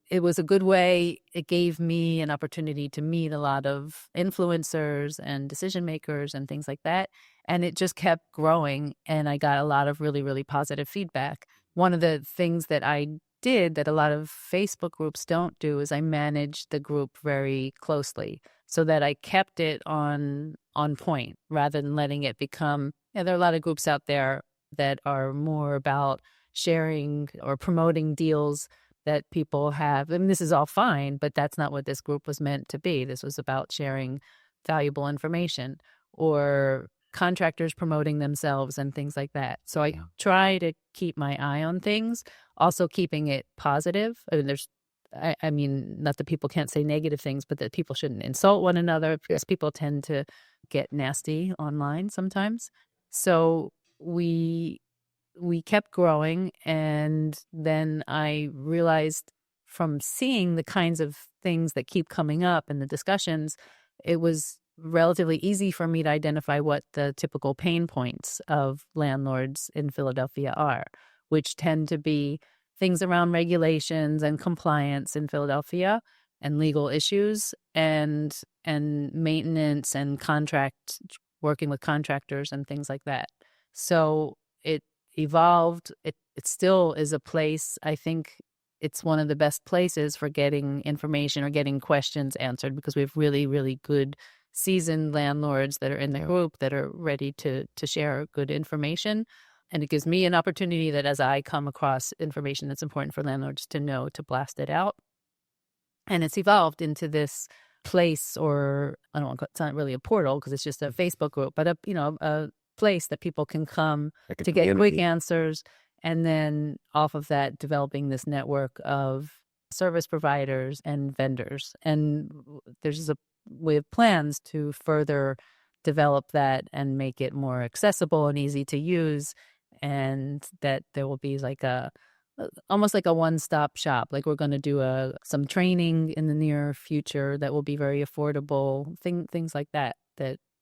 it was a good way. It gave me an opportunity to meet a lot of influencers and decision makers and things like that. And it just kept growing. And I got a lot of really, really positive feedback. One of the things that I did that a lot of Facebook groups don't do is I managed the group very closely, so that I kept it on point, rather than letting it become, there are a lot of groups out there that are more about sharing or promoting deals that people have. I mean, this is all fine, but that's not what this group was meant to be. This was about sharing valuable information, or contractors promoting themselves and things like that. So I try to keep my eye on things, also keeping it positive. I mean, I mean, not that people can't say negative things, but that people shouldn't insult one another, because people tend to get nasty online sometimes. So we kept growing. And then I realized, from seeing the kinds of things that keep coming up in the discussions, it was relatively easy for me to identify what the typical pain points of landlords in Philadelphia are, which tend to be things around regulations and compliance in Philadelphia, and legal issues, and maintenance and working with contractors and things like that. So it evolved. it still is a place. I think it's one of the best places for getting information or getting questions answered, because we have really, really good seasoned landlords that are in the group that are ready to share good information. And it gives me an opportunity that as I come across information that's important for landlords to know, to blast it out. And it's evolved into this place, or I don't want to, it's not really a portal because it's just a Facebook group, but a place that people can come Like a to get quick community. answers. And then off of that, developing this network of service providers and vendors. And we have plans to further develop that and make it more accessible and easy to use. And that there will be like almost like a one-stop shop. Like we're going to do some training in the near future that will be very affordable, things like that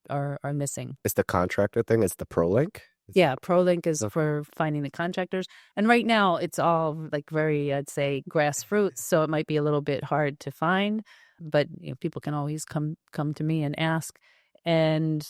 are missing. It's the contractor thing. It's the ProLink. Yeah, ProLink is Okay. for finding the contractors. And right now it's all like very, I'd say, grassroots, so it might be a little bit hard to find, but people can always come to me and ask. And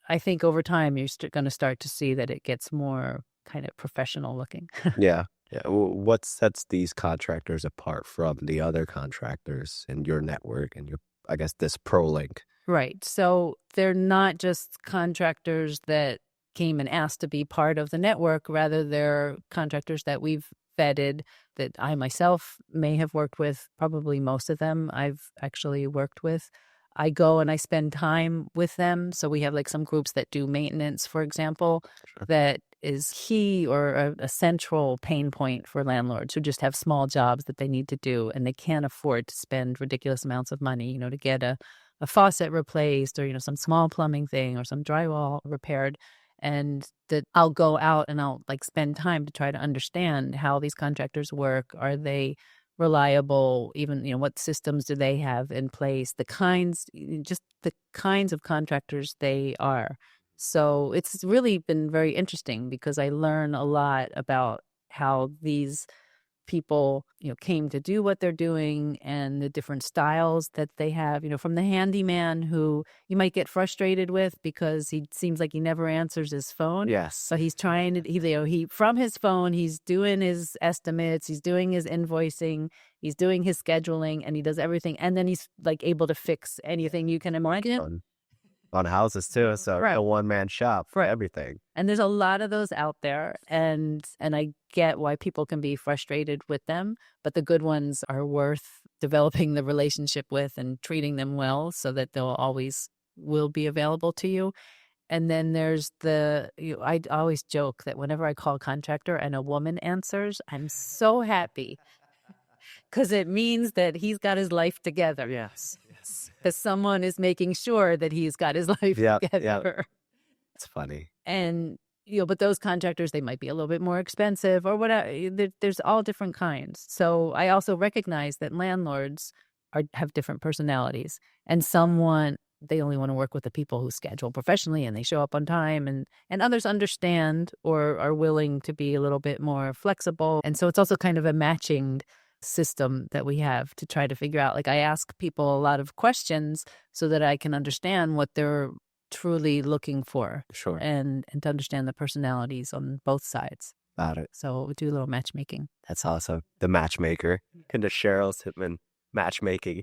I think over time you're going to start to see that it gets more kind of professional looking. Yeah. Yeah. What sets these contractors apart from the other contractors in your network and I guess, this ProLink? Right. So they're not just contractors that came and asked to be part of the network. Rather, they're contractors that we've vetted, that I myself may have worked with. Probably most of them I've actually worked with. I go and I spend time with them. So we have like some groups that do maintenance, for example, Sure. that is key or a central pain point for landlords who just have small jobs that they need to do, and they can't afford to spend ridiculous amounts of money, to get a faucet replaced, or, some small plumbing thing or some drywall repaired. And that I'll go out and I'll like spend time to try to understand how these contractors work. Are they reliable? Even, what systems do they have in place? Just the kinds of contractors they are. So it's really been very interesting because I learn a lot about how these people, came to do what they're doing, and the different styles that they have, from the handyman who you might get frustrated with because he seems like he never answers his phone. Yes. So he's trying to, he from his phone, he's doing his estimates, he's doing his invoicing, he's doing his scheduling, and he does everything. And then he's like able to fix anything you can imagine. On houses too. So Right. a one-man shop for Right. everything. And there's a lot of those out there, and I get why people can be frustrated with them, but the good ones are worth developing the relationship with and treating them well so that they'll always will be available to you. And then there's I always joke that whenever I call a contractor and a woman answers, I'm so happy because it means that he's got his life together. Yes. Because someone is making sure that he's got his life together. It's funny. And, but those contractors, they might be a little bit more expensive or whatever. There's all different kinds. So I also recognize that landlords have different personalities, and they only want to work with the people who schedule professionally and they show up on time, and others understand or are willing to be a little bit more flexible. And so it's also kind of a matching system that we have to try to figure out. Like I ask people a lot of questions so that I can understand what they're truly looking for. Sure. And to understand the personalities on both sides. Got it. So we do a little matchmaking. That's awesome. The matchmaker and the Sheryl Sitman matchmaking.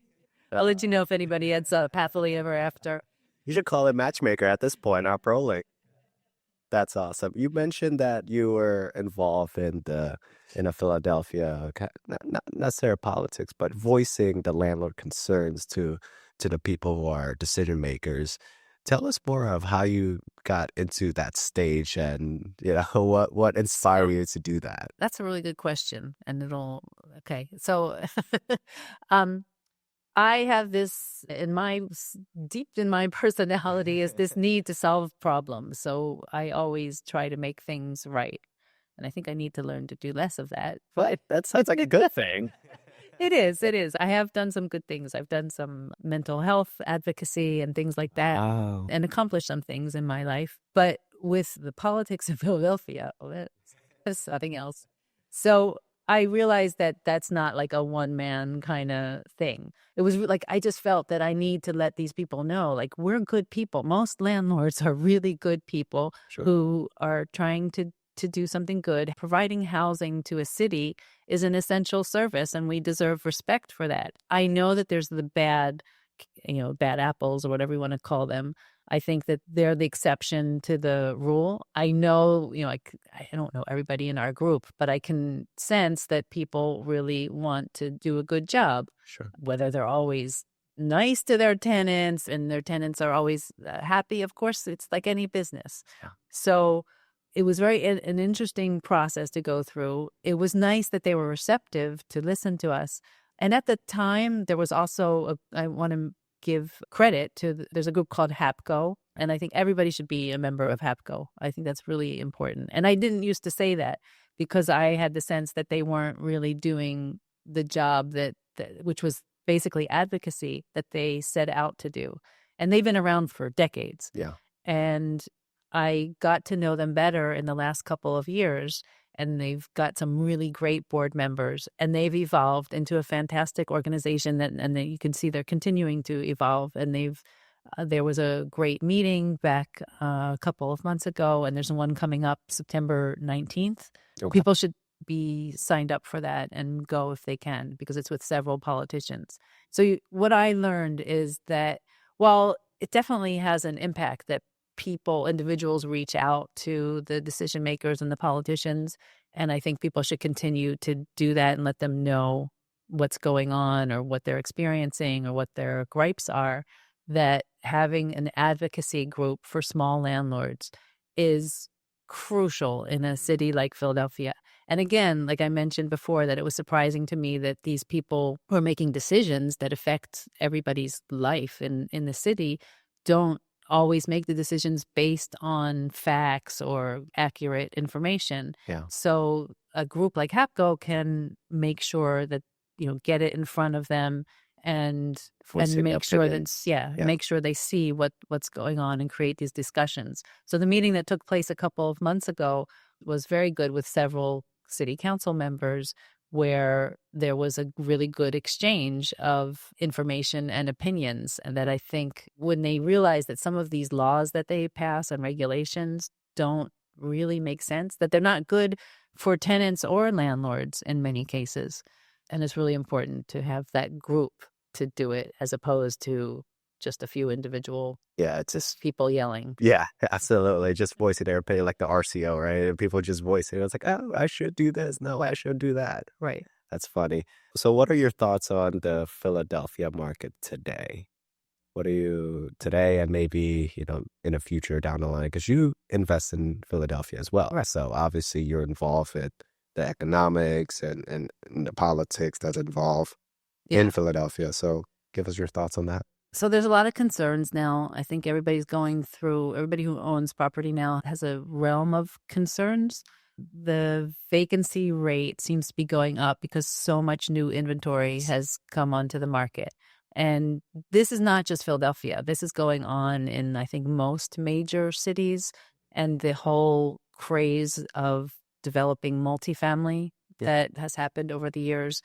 I'll let you know if anybody ends up happily ever after. You should call it matchmaker at this point, our ProLink. That's awesome. You mentioned that you were involved in a Philadelphia, not necessarily politics, but voicing the landlord concerns to the people who are decision makers. Tell us more of how you got into that stage, and what inspired you to do that. That's a really good question, and okay. So, I have this deep in my personality is this need to solve problems. So I always try to make things right, and I think I need to learn to do less of that. But that sounds like a good thing. It is. I have done some good things. I've done some mental health advocacy and things like that, and accomplished some things in my life. But with the politics in Philadelphia, that's something else. So I realized that that's not like a one-man kind of thing. It was like I just felt that I need to let these people know, like, we're good people. Most landlords are really good people. Sure. Who are trying to to do something good. Providing housing to a city is an essential service, and we deserve respect for that. I know that there's the bad, bad apples or whatever you want to call them. I think that they're the exception to the rule. I know, I don't know everybody in our group, but I can sense that people really want to do a good job. Sure. Whether they're always nice to their tenants and their tenants are always happy, of course, it's like any business. Yeah. So it was an interesting process to go through. It was nice that they were receptive to listen to us. And at the time, there was also, I want to give credit to, there's a group called HAPCO, and I think everybody should be a member of HAPCO. I think that's really important. And I didn't used to say that because I had the sense that they weren't really doing the job which was basically advocacy that they set out to do. And they've been around for decades. Yeah. And I got to know them better in the last couple of years. And they've got some really great board members, and they've evolved into a fantastic organization and you can see they're continuing to evolve. And there was a great meeting back a couple of months ago, and there's one coming up September 19th. Okay. People should be signed up for that and go if they can, because it's with several politicians. So what I learned is that while it definitely has an impact that individuals reach out to the decision makers and the politicians. And I think people should continue to do that and let them know what's going on or what they're experiencing or what their gripes are, that having an advocacy group for small landlords is crucial in a city like Philadelphia. And again, like I mentioned before, that it was surprising to me that these people who are making decisions that affect everybody's life in the city don't always make the decisions based on facts or accurate information. Yeah. So a group like HAPCO can make sure that, get it in front of them and make sure make sure they see what's going on and create these discussions. So the meeting that took place a couple of months ago was very good with several city council members, where there was a really good exchange of information and opinions. And that I think when they realize that some of these laws that they pass and regulations don't really make sense, that they're not good for tenants or landlords in many cases. And it's really important to have that group to do it as opposed to just a few individual it's just people yelling. Yeah, absolutely. Just voicing their opinion, like the RCO, right? And people just voice it. It's like, oh, I should do this. No, I should do that. Right. That's funny. So what are your thoughts on the Philadelphia market today? What are you today and maybe, in the future down the line? Because you invest in Philadelphia as well. Right. So obviously you're involved in the economics and the politics that's involved in Philadelphia. So give us your thoughts on that. So there's a lot of concerns now. I think everybody who owns property now has a realm of concerns. The vacancy rate seems to be going up because so much new inventory has come onto the market. And this is not just Philadelphia. This is going on in, I think, most major cities, and the whole craze of developing multifamily that has happened over the years.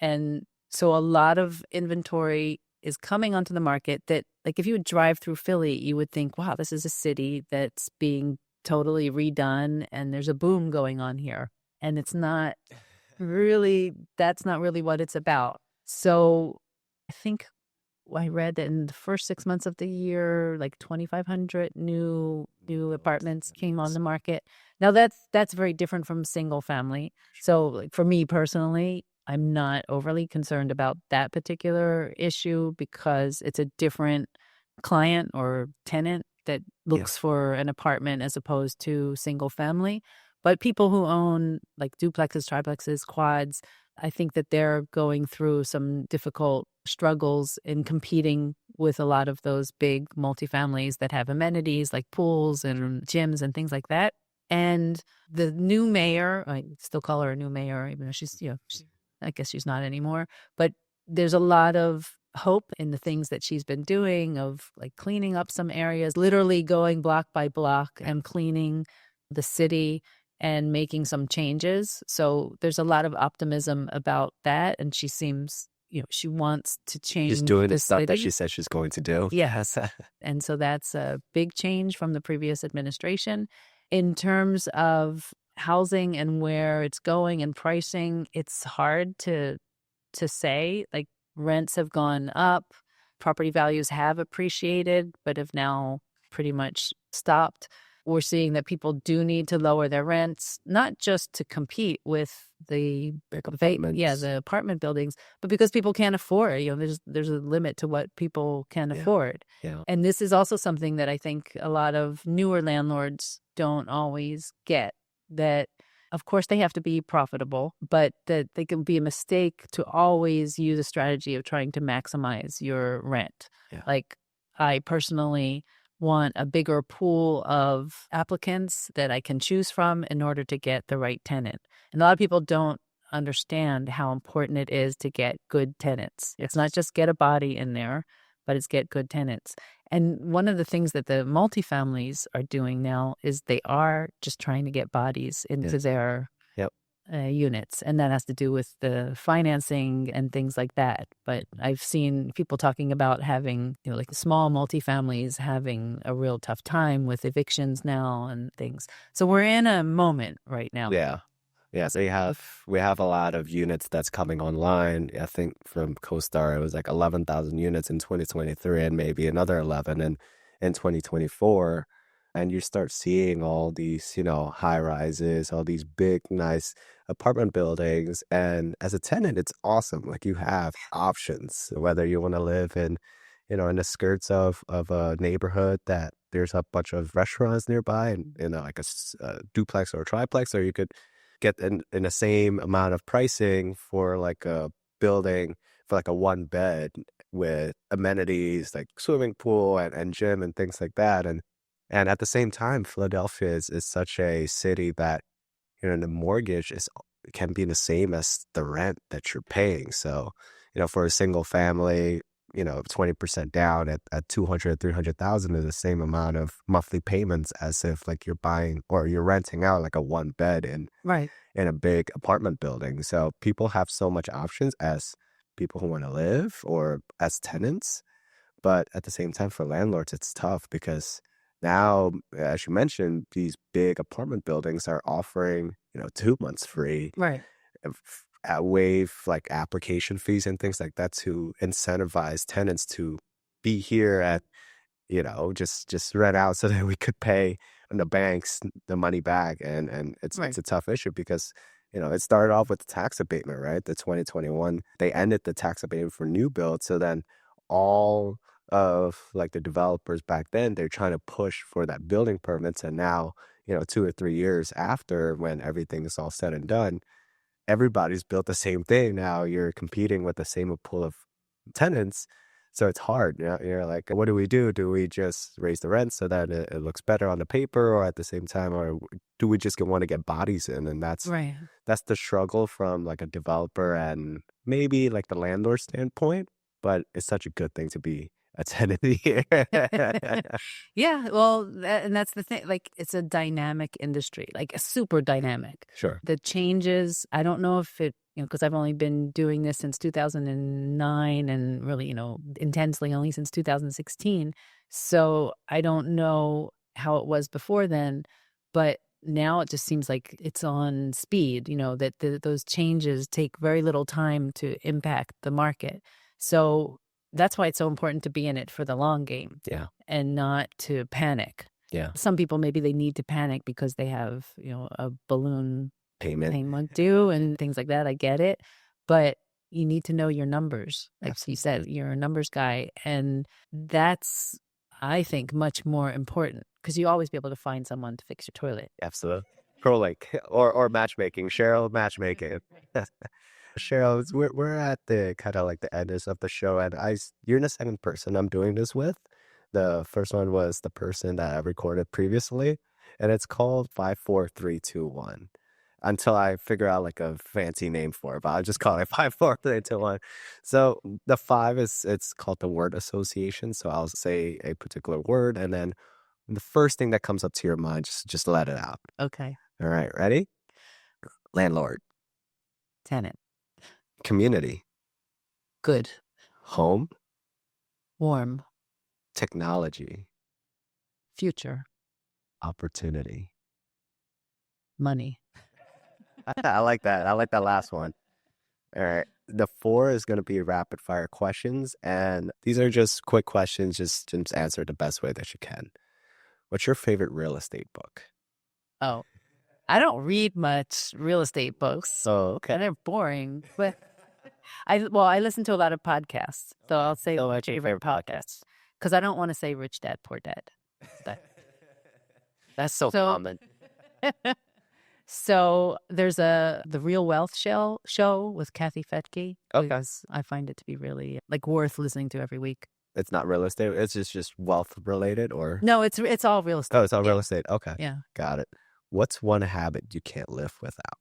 And so a lot of inventory is coming onto the market that, like, if you would drive through Philly, you would think, wow, this is a city that's being totally redone and there's a boom going on here. And that's not really what it's about. So I think I read that in the first 6 months of the year, like 2,500 new apartments came on the market. Now that's very different from single family. So like, for me personally, I'm not overly concerned about that particular issue because it's a different client or tenant that looks for an apartment as opposed to single family. But people who own like duplexes, triplexes, quads, I think that they're going through some difficult struggles in competing with a lot of those big multifamilies that have amenities like pools and gyms and things like that. And the new mayor, I still call her a new mayor, even though she's I guess she's not anymore, but there's a lot of hope in the things that she's been doing, of like cleaning up some areas, literally going block by block and cleaning the city and making some changes. So there's a lot of optimism about that. And she seems, she wants to change. She's doing the stuff city that she said she's going to do. Yes. And so that's a big change from the previous administration. In terms of housing and where it's going and pricing, it's hard to say. Like, rents have gone up, property values have appreciated, but have now pretty much stopped. We're seeing that people do need to lower their rents, not just to compete with the Big apartments. the apartment buildings, but because people can't afford. There's a limit to what people can Yeah. afford. Yeah. And this is also something that I think a lot of newer landlords don't always get, that of course they have to be profitable, but that they can be a mistake to always use a strategy of trying to maximize your rent. Yeah. Like, I personally want a bigger pool of applicants that I can choose from in order to get the right tenant. And a lot of people don't understand how important it is to get good tenants. It's not just get a body in there, but it's get good tenants. And one of the things that the multifamilies are doing now is they are just trying to get bodies into Yes. their Yep. units. And that has to do with the financing and things like that. But I've seen people talking about having, like the small multifamilies having a real tough time with evictions now and things. So we're in a moment right now. Yeah. Yeah, so we have a lot of units that's coming online. I think from CoStar, it was like 11,000 units in 2023 and maybe another 11 in 2024. And you start seeing all these, high rises, all these big, nice apartment buildings. And as a tenant, it's awesome. Like you have options, whether you want to live in the skirts of a neighborhood that there's a bunch of restaurants nearby and, like a duplex or a triplex, or you could get in the same amount of pricing for like a building for like a one bed with amenities like swimming pool and gym and things like that. And at the same time, Philadelphia is such a city that, the mortgage can be the same as the rent that you're paying. So, for a single family, 20% down at 200, 300,000 is the same amount of monthly payments as if like you're buying or you're renting out like a one bed Right. in a big apartment building. So people have so much options as people who want to live or as tenants. But at the same time, for landlords, it's tough because now, as you mentioned, these big apartment buildings are offering, 2 months free, Right. waive like application fees and things like that to incentivize tenants to be here at just rent out so that we could pay the banks the money back. And it's Right. a tough issue because, it started off with the tax abatement, right? The 2021, they ended the tax abatement for new builds. So then all of like the developers back then, they're trying to push for that building permits. And now, 2 or 3 years after, when everything is all said and done, everybody's built the same thing. Now you're competing with the same pool of tenants. So it's hard. You're like, what do we do? Do we just raise the rent so that it looks better on the paper, or at the same time, or do we just want to get bodies in? And Right. that's the struggle from like a developer and maybe like the landlord standpoint. But it's such a good thing to be a tenant here. Yeah, well, and that's the thing. Like, it's a dynamic industry, like a super dynamic. Sure. The changes, I don't know if it, because I've only been doing this since 2009 and really, intensely only since 2016. So I don't know how it was before then, but now it just seems like it's on speed, that those changes take very little time to impact the market. So that's why it's so important to be in it for the long game Yeah. and not to panic. Yeah. Some people, maybe they need to panic because they have, a balloon Payment. payment due and things like that. I get it. But you need to know your numbers. Like you said, you're a numbers guy. And that's, I think, much more important because you always be able to find someone to fix your toilet. Absolutely. Pro-link or matchmaking. Cheryl matchmaking. Cheryl, we're at the kind of like the end of the show, and you're the second person I'm doing this with. The first one was the person that I recorded previously, and it's called 54321. Until I figure out like a fancy name for it, but I'll just call it 54321. So the five it's called the word association. So I'll say a particular word, and then the first thing that comes up to your mind, just let it out. Okay. All right, ready? Landlord. Tenant. Community. Good. Home. Warm. Technology. Future. Opportunity. Money. I like that. I like that last one. All right. The 4 is going to be rapid fire questions. And these are just quick questions. Just answer the best way that you can. What's your favorite real estate book? Oh, I don't read much real estate books. Oh, okay. And they're boring. But I listen to a lot of podcasts. So I'll say So my what's your favorite favorite podcast? podcasts. Because I don't want to say Rich Dad, Poor Dad. That- That's so So common. So there's the Real Wealth show with Kathy Fettke. Okay. Because I find it to be really like worth listening to every week. It's not real estate. It's just wealth related or? No, it's all real estate. Oh, it's all real estate. Okay. Yeah. Got it. What's one habit you can't live without?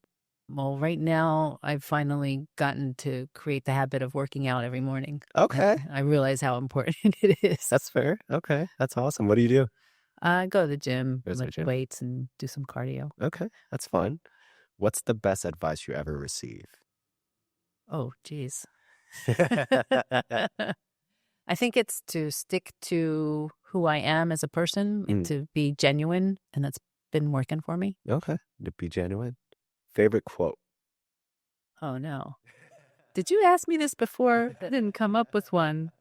Well, right now I've finally gotten to create the habit of working out every morning. Okay. I realize how important it is. That's fair. Okay. That's awesome. What do you do? I go to the gym, Go to the lift gym. weights, and do some cardio. Okay. That's fun. What's the best advice you ever received? Oh, geez. I think it's to stick to who I am as a person and to be genuine, and that's been working for me. Okay. To be genuine. Favorite quote? Oh, no. Did you ask me this before? I didn't come up with one.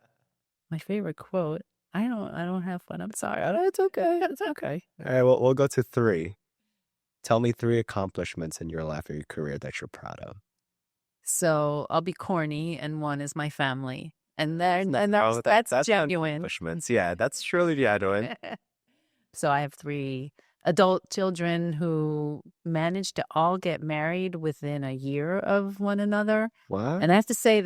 My favorite quote. I don't have one. I'm sorry. It's okay. It's okay. All right. Well, we'll go to 3. Tell me 3 accomplishments in your life or your career that you're proud of. So I'll be corny, and one is my family. And that's genuine. Accomplishments. Yeah, that's truly genuine. So I have 3 adult children who managed to all get married within a year of one another. What? And I have to say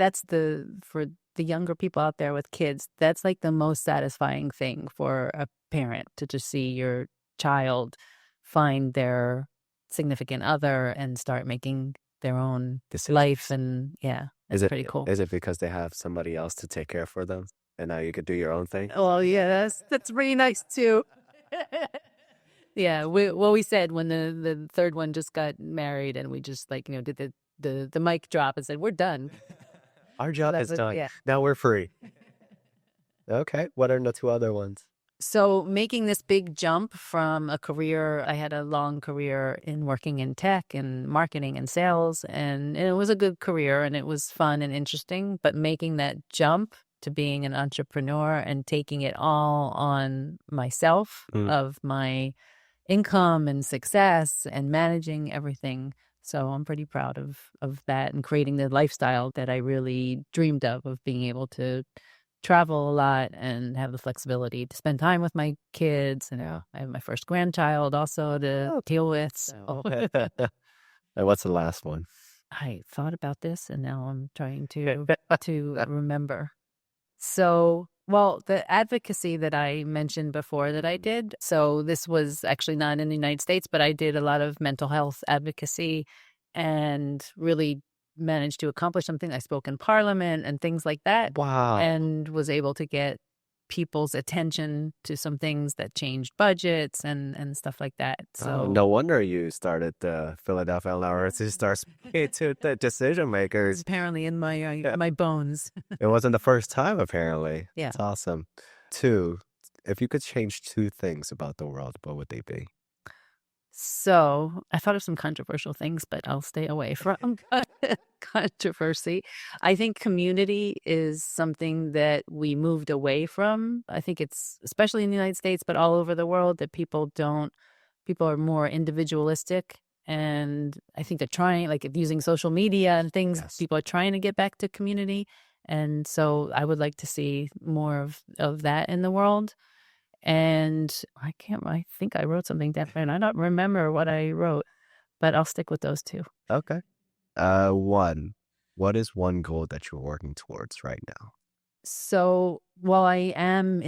for the younger people out there with kids, that's like the most satisfying thing for a parent, to just see your child find their significant other and start making their own life. And yeah, it's pretty cool. Is it because they have somebody else to take care for them and now you could do your own thing? Well, yeah, that's pretty nice too. Yeah, we said when the third one just got married, and we just did the mic drop and said, we're done. Our job is done. Yeah. Now we're free. Okay. What are the 2 other ones? So making this big jump from a career, I had a long career in working in tech and marketing and sales, and it was a good career and it was fun and interesting, but making that jump to being an entrepreneur and taking it all on myself of my income and success and managing everything. So I'm pretty proud of that and creating the lifestyle that I really dreamed of being able to travel a lot and have the flexibility to spend time with my kids. And I have my first grandchild also to deal with. So. And what's the last one? I thought about this and now I'm trying to remember. So, well, the advocacy that I mentioned before that I did, so this was actually not in the United States, but I did a lot of mental health advocacy and really managed to accomplish something. I spoke in Parliament and things like that. Wow. And was able to get people's attention to some things that changed budgets and stuff like that. So no wonder you started the Philadelphia Landlords to start speaking to the decision makers. Apparently in my bones. It wasn't the first time, apparently. Yeah. It's awesome. 2, if you could change 2 things about the world, what would they be? So I thought of some controversial things, but I'll stay away from controversy. I think community is something that we moved away from. I think it's especially in the United States, but all over the world, that people are more individualistic. And I think they're trying, like using social media and things, people are trying to get back to community. And so I would like to see more of that in the world. And I think I wrote something different. I don't remember what I wrote, but I'll stick with those 2. Okay. 1, what is one goal that you're working towards right now? So while I am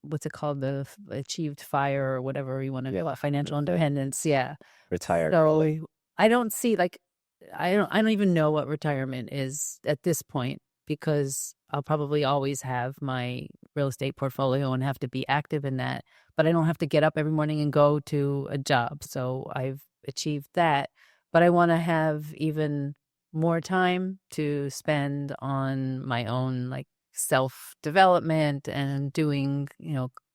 what's it called? The achieved FIRE or whatever you want to call it, financial independence. Yeah. Retired. So I don't see I don't even know what retirement is at this point, because I'll probably always have my real estate portfolio and have to be active in that, but I don't have to get up every morning and go to a job. So I've achieved that, but I want to have even more time to spend on my own self-development and doing,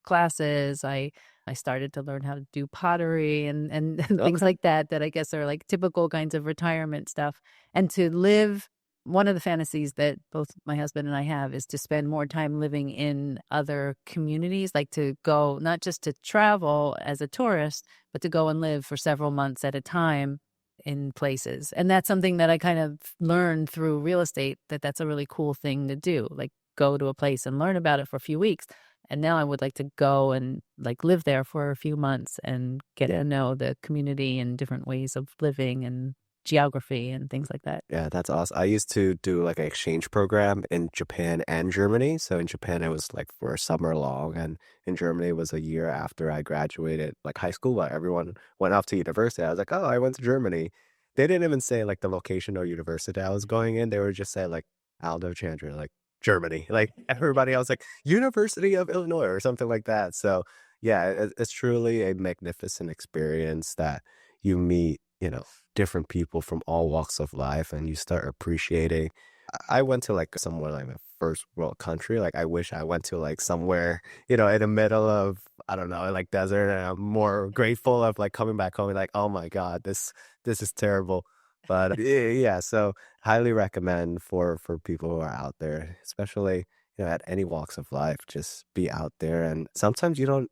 classes. I I started to learn how to do pottery and things Okay. like that, that I guess are like typical kinds of retirement stuff. And to live, one of the fantasies that both my husband and I have is to spend more time living in other communities, like to go not just to travel as a tourist, but to go and live for several months at a time in places. And that's something that I kind of learned through real estate, that that's a really cool thing to do, like go to a place and learn about it for a few weeks. And now I would like to go and like live there for a few months and get Yeah. to know the community and different ways of living and geography and things like that. Yeah, that's awesome. I used to do like an exchange program in Japan and Germany. So in Japan, it was like for a summer long, and in Germany, it was a year after I graduated like high school. While everyone went off to university, I was like, oh, I went to Germany. They didn't even say like the location or university I was going in. They were just saying like Aldo Chandra, like Germany. Like everybody else, like University of Illinois or something like that. So yeah, it's truly a magnificent experience that you meet, different people from all walks of life, and you start appreciating. I went to like somewhere like a first world country. Like I wish I went to like somewhere, in the middle of, I don't know, like desert, and I'm more grateful of like coming back home and like, oh my God, this is terrible. But yeah, so highly recommend for people who are out there, especially, at any walks of life, just be out there. And sometimes you don't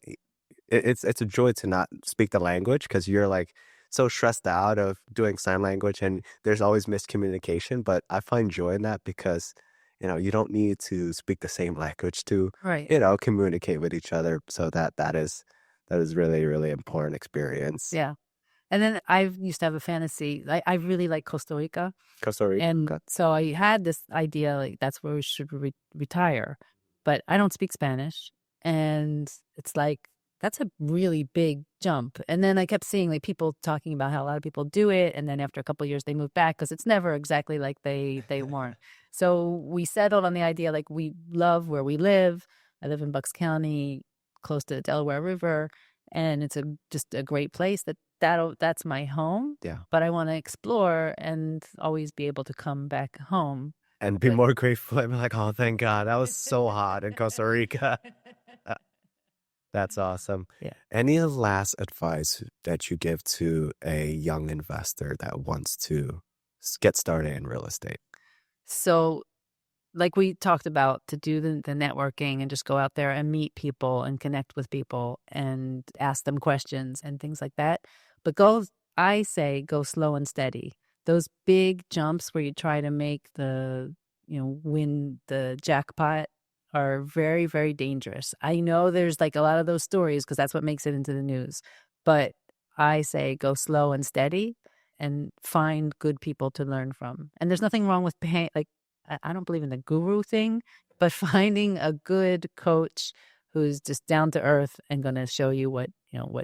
it's a joy to not speak the language, because you're like so stressed out of doing sign language, and there's always miscommunication. But I find joy in that because, you don't need to speak the same language to, Right. communicate with each other. So that is really, really important experience. Yeah. And then I used to have a fantasy. I really like Costa Rica. Costa Rica. And so I had this idea, like, that's where we should retire. But I don't speak Spanish. And it's like, that's a really big jump. And then I kept seeing like people talking about how a lot of people do it. And then after a couple of years, they move back because it's never exactly like they weren't. So we settled on the idea, like, we love where we live. I live in Bucks County, close to the Delaware River. And it's just a great place that's my home. Yeah. But I want to explore and always be able to come back home. And be But more grateful. I'm like, oh, thank God. That was so hot in Costa Rica. Uh, That's awesome. yeah. Any last advice that you give to a young investor that wants to get started in real estate? So, like we talked about, to do the networking and just go out there and meet people and connect with people and ask them questions and things like that. But I say go slow and steady. Those big jumps where you try to make win the jackpot are very, very dangerous. I know there's like a lot of those stories because that's what makes it into the news. But I say go slow and steady and find good people to learn from. And there's nothing wrong with paying, like, I don't believe in the guru thing, but finding a good coach who's just down to earth and going to show you what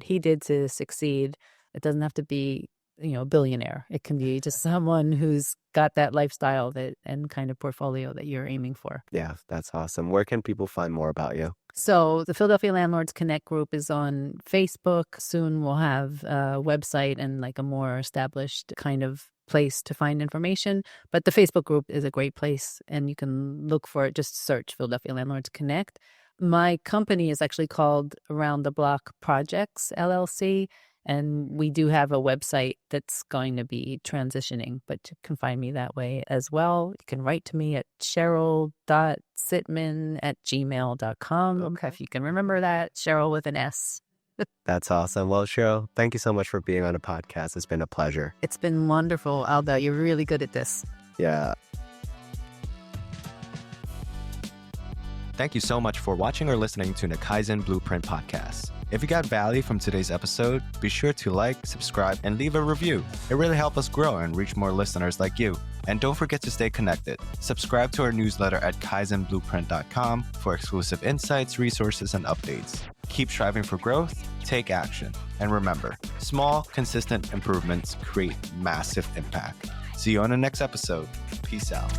he did to succeed. It doesn't have to be, a billionaire. It can be just someone who's got that lifestyle and kind of portfolio that you're aiming for. Yeah, that's awesome. Where can people find more about you? So the Philadelphia Landlords Connect group is on Facebook. Soon we'll have a website and like a more established kind of place to find information. But the Facebook group is a great place, and you can look for it. Just search Philadelphia Landlords Connect. My company is actually called Around the Block Projects, LLC. And we do have a website that's going to be transitioning, but you can find me that way as well. You can write to me at sheryl.sitman@gmail.com. Okay. If you can remember that, Sheryl with an S. That's awesome. Well, Sheryl, thank you so much for being on the podcast. It's been a pleasure. It's been wonderful, Aldo. You're really good at this. Yeah. Thank you so much for watching or listening to the Kaizen Blueprint podcast. If you got value from today's episode, be sure to like, subscribe, and leave a review. It really helps us grow and reach more listeners like you. And don't forget to stay connected. Subscribe to our newsletter at kaizenblueprint.com for exclusive insights, resources, and updates. Keep striving for growth, take action. And remember, small, consistent improvements create massive impact. See you on the next episode. Peace out.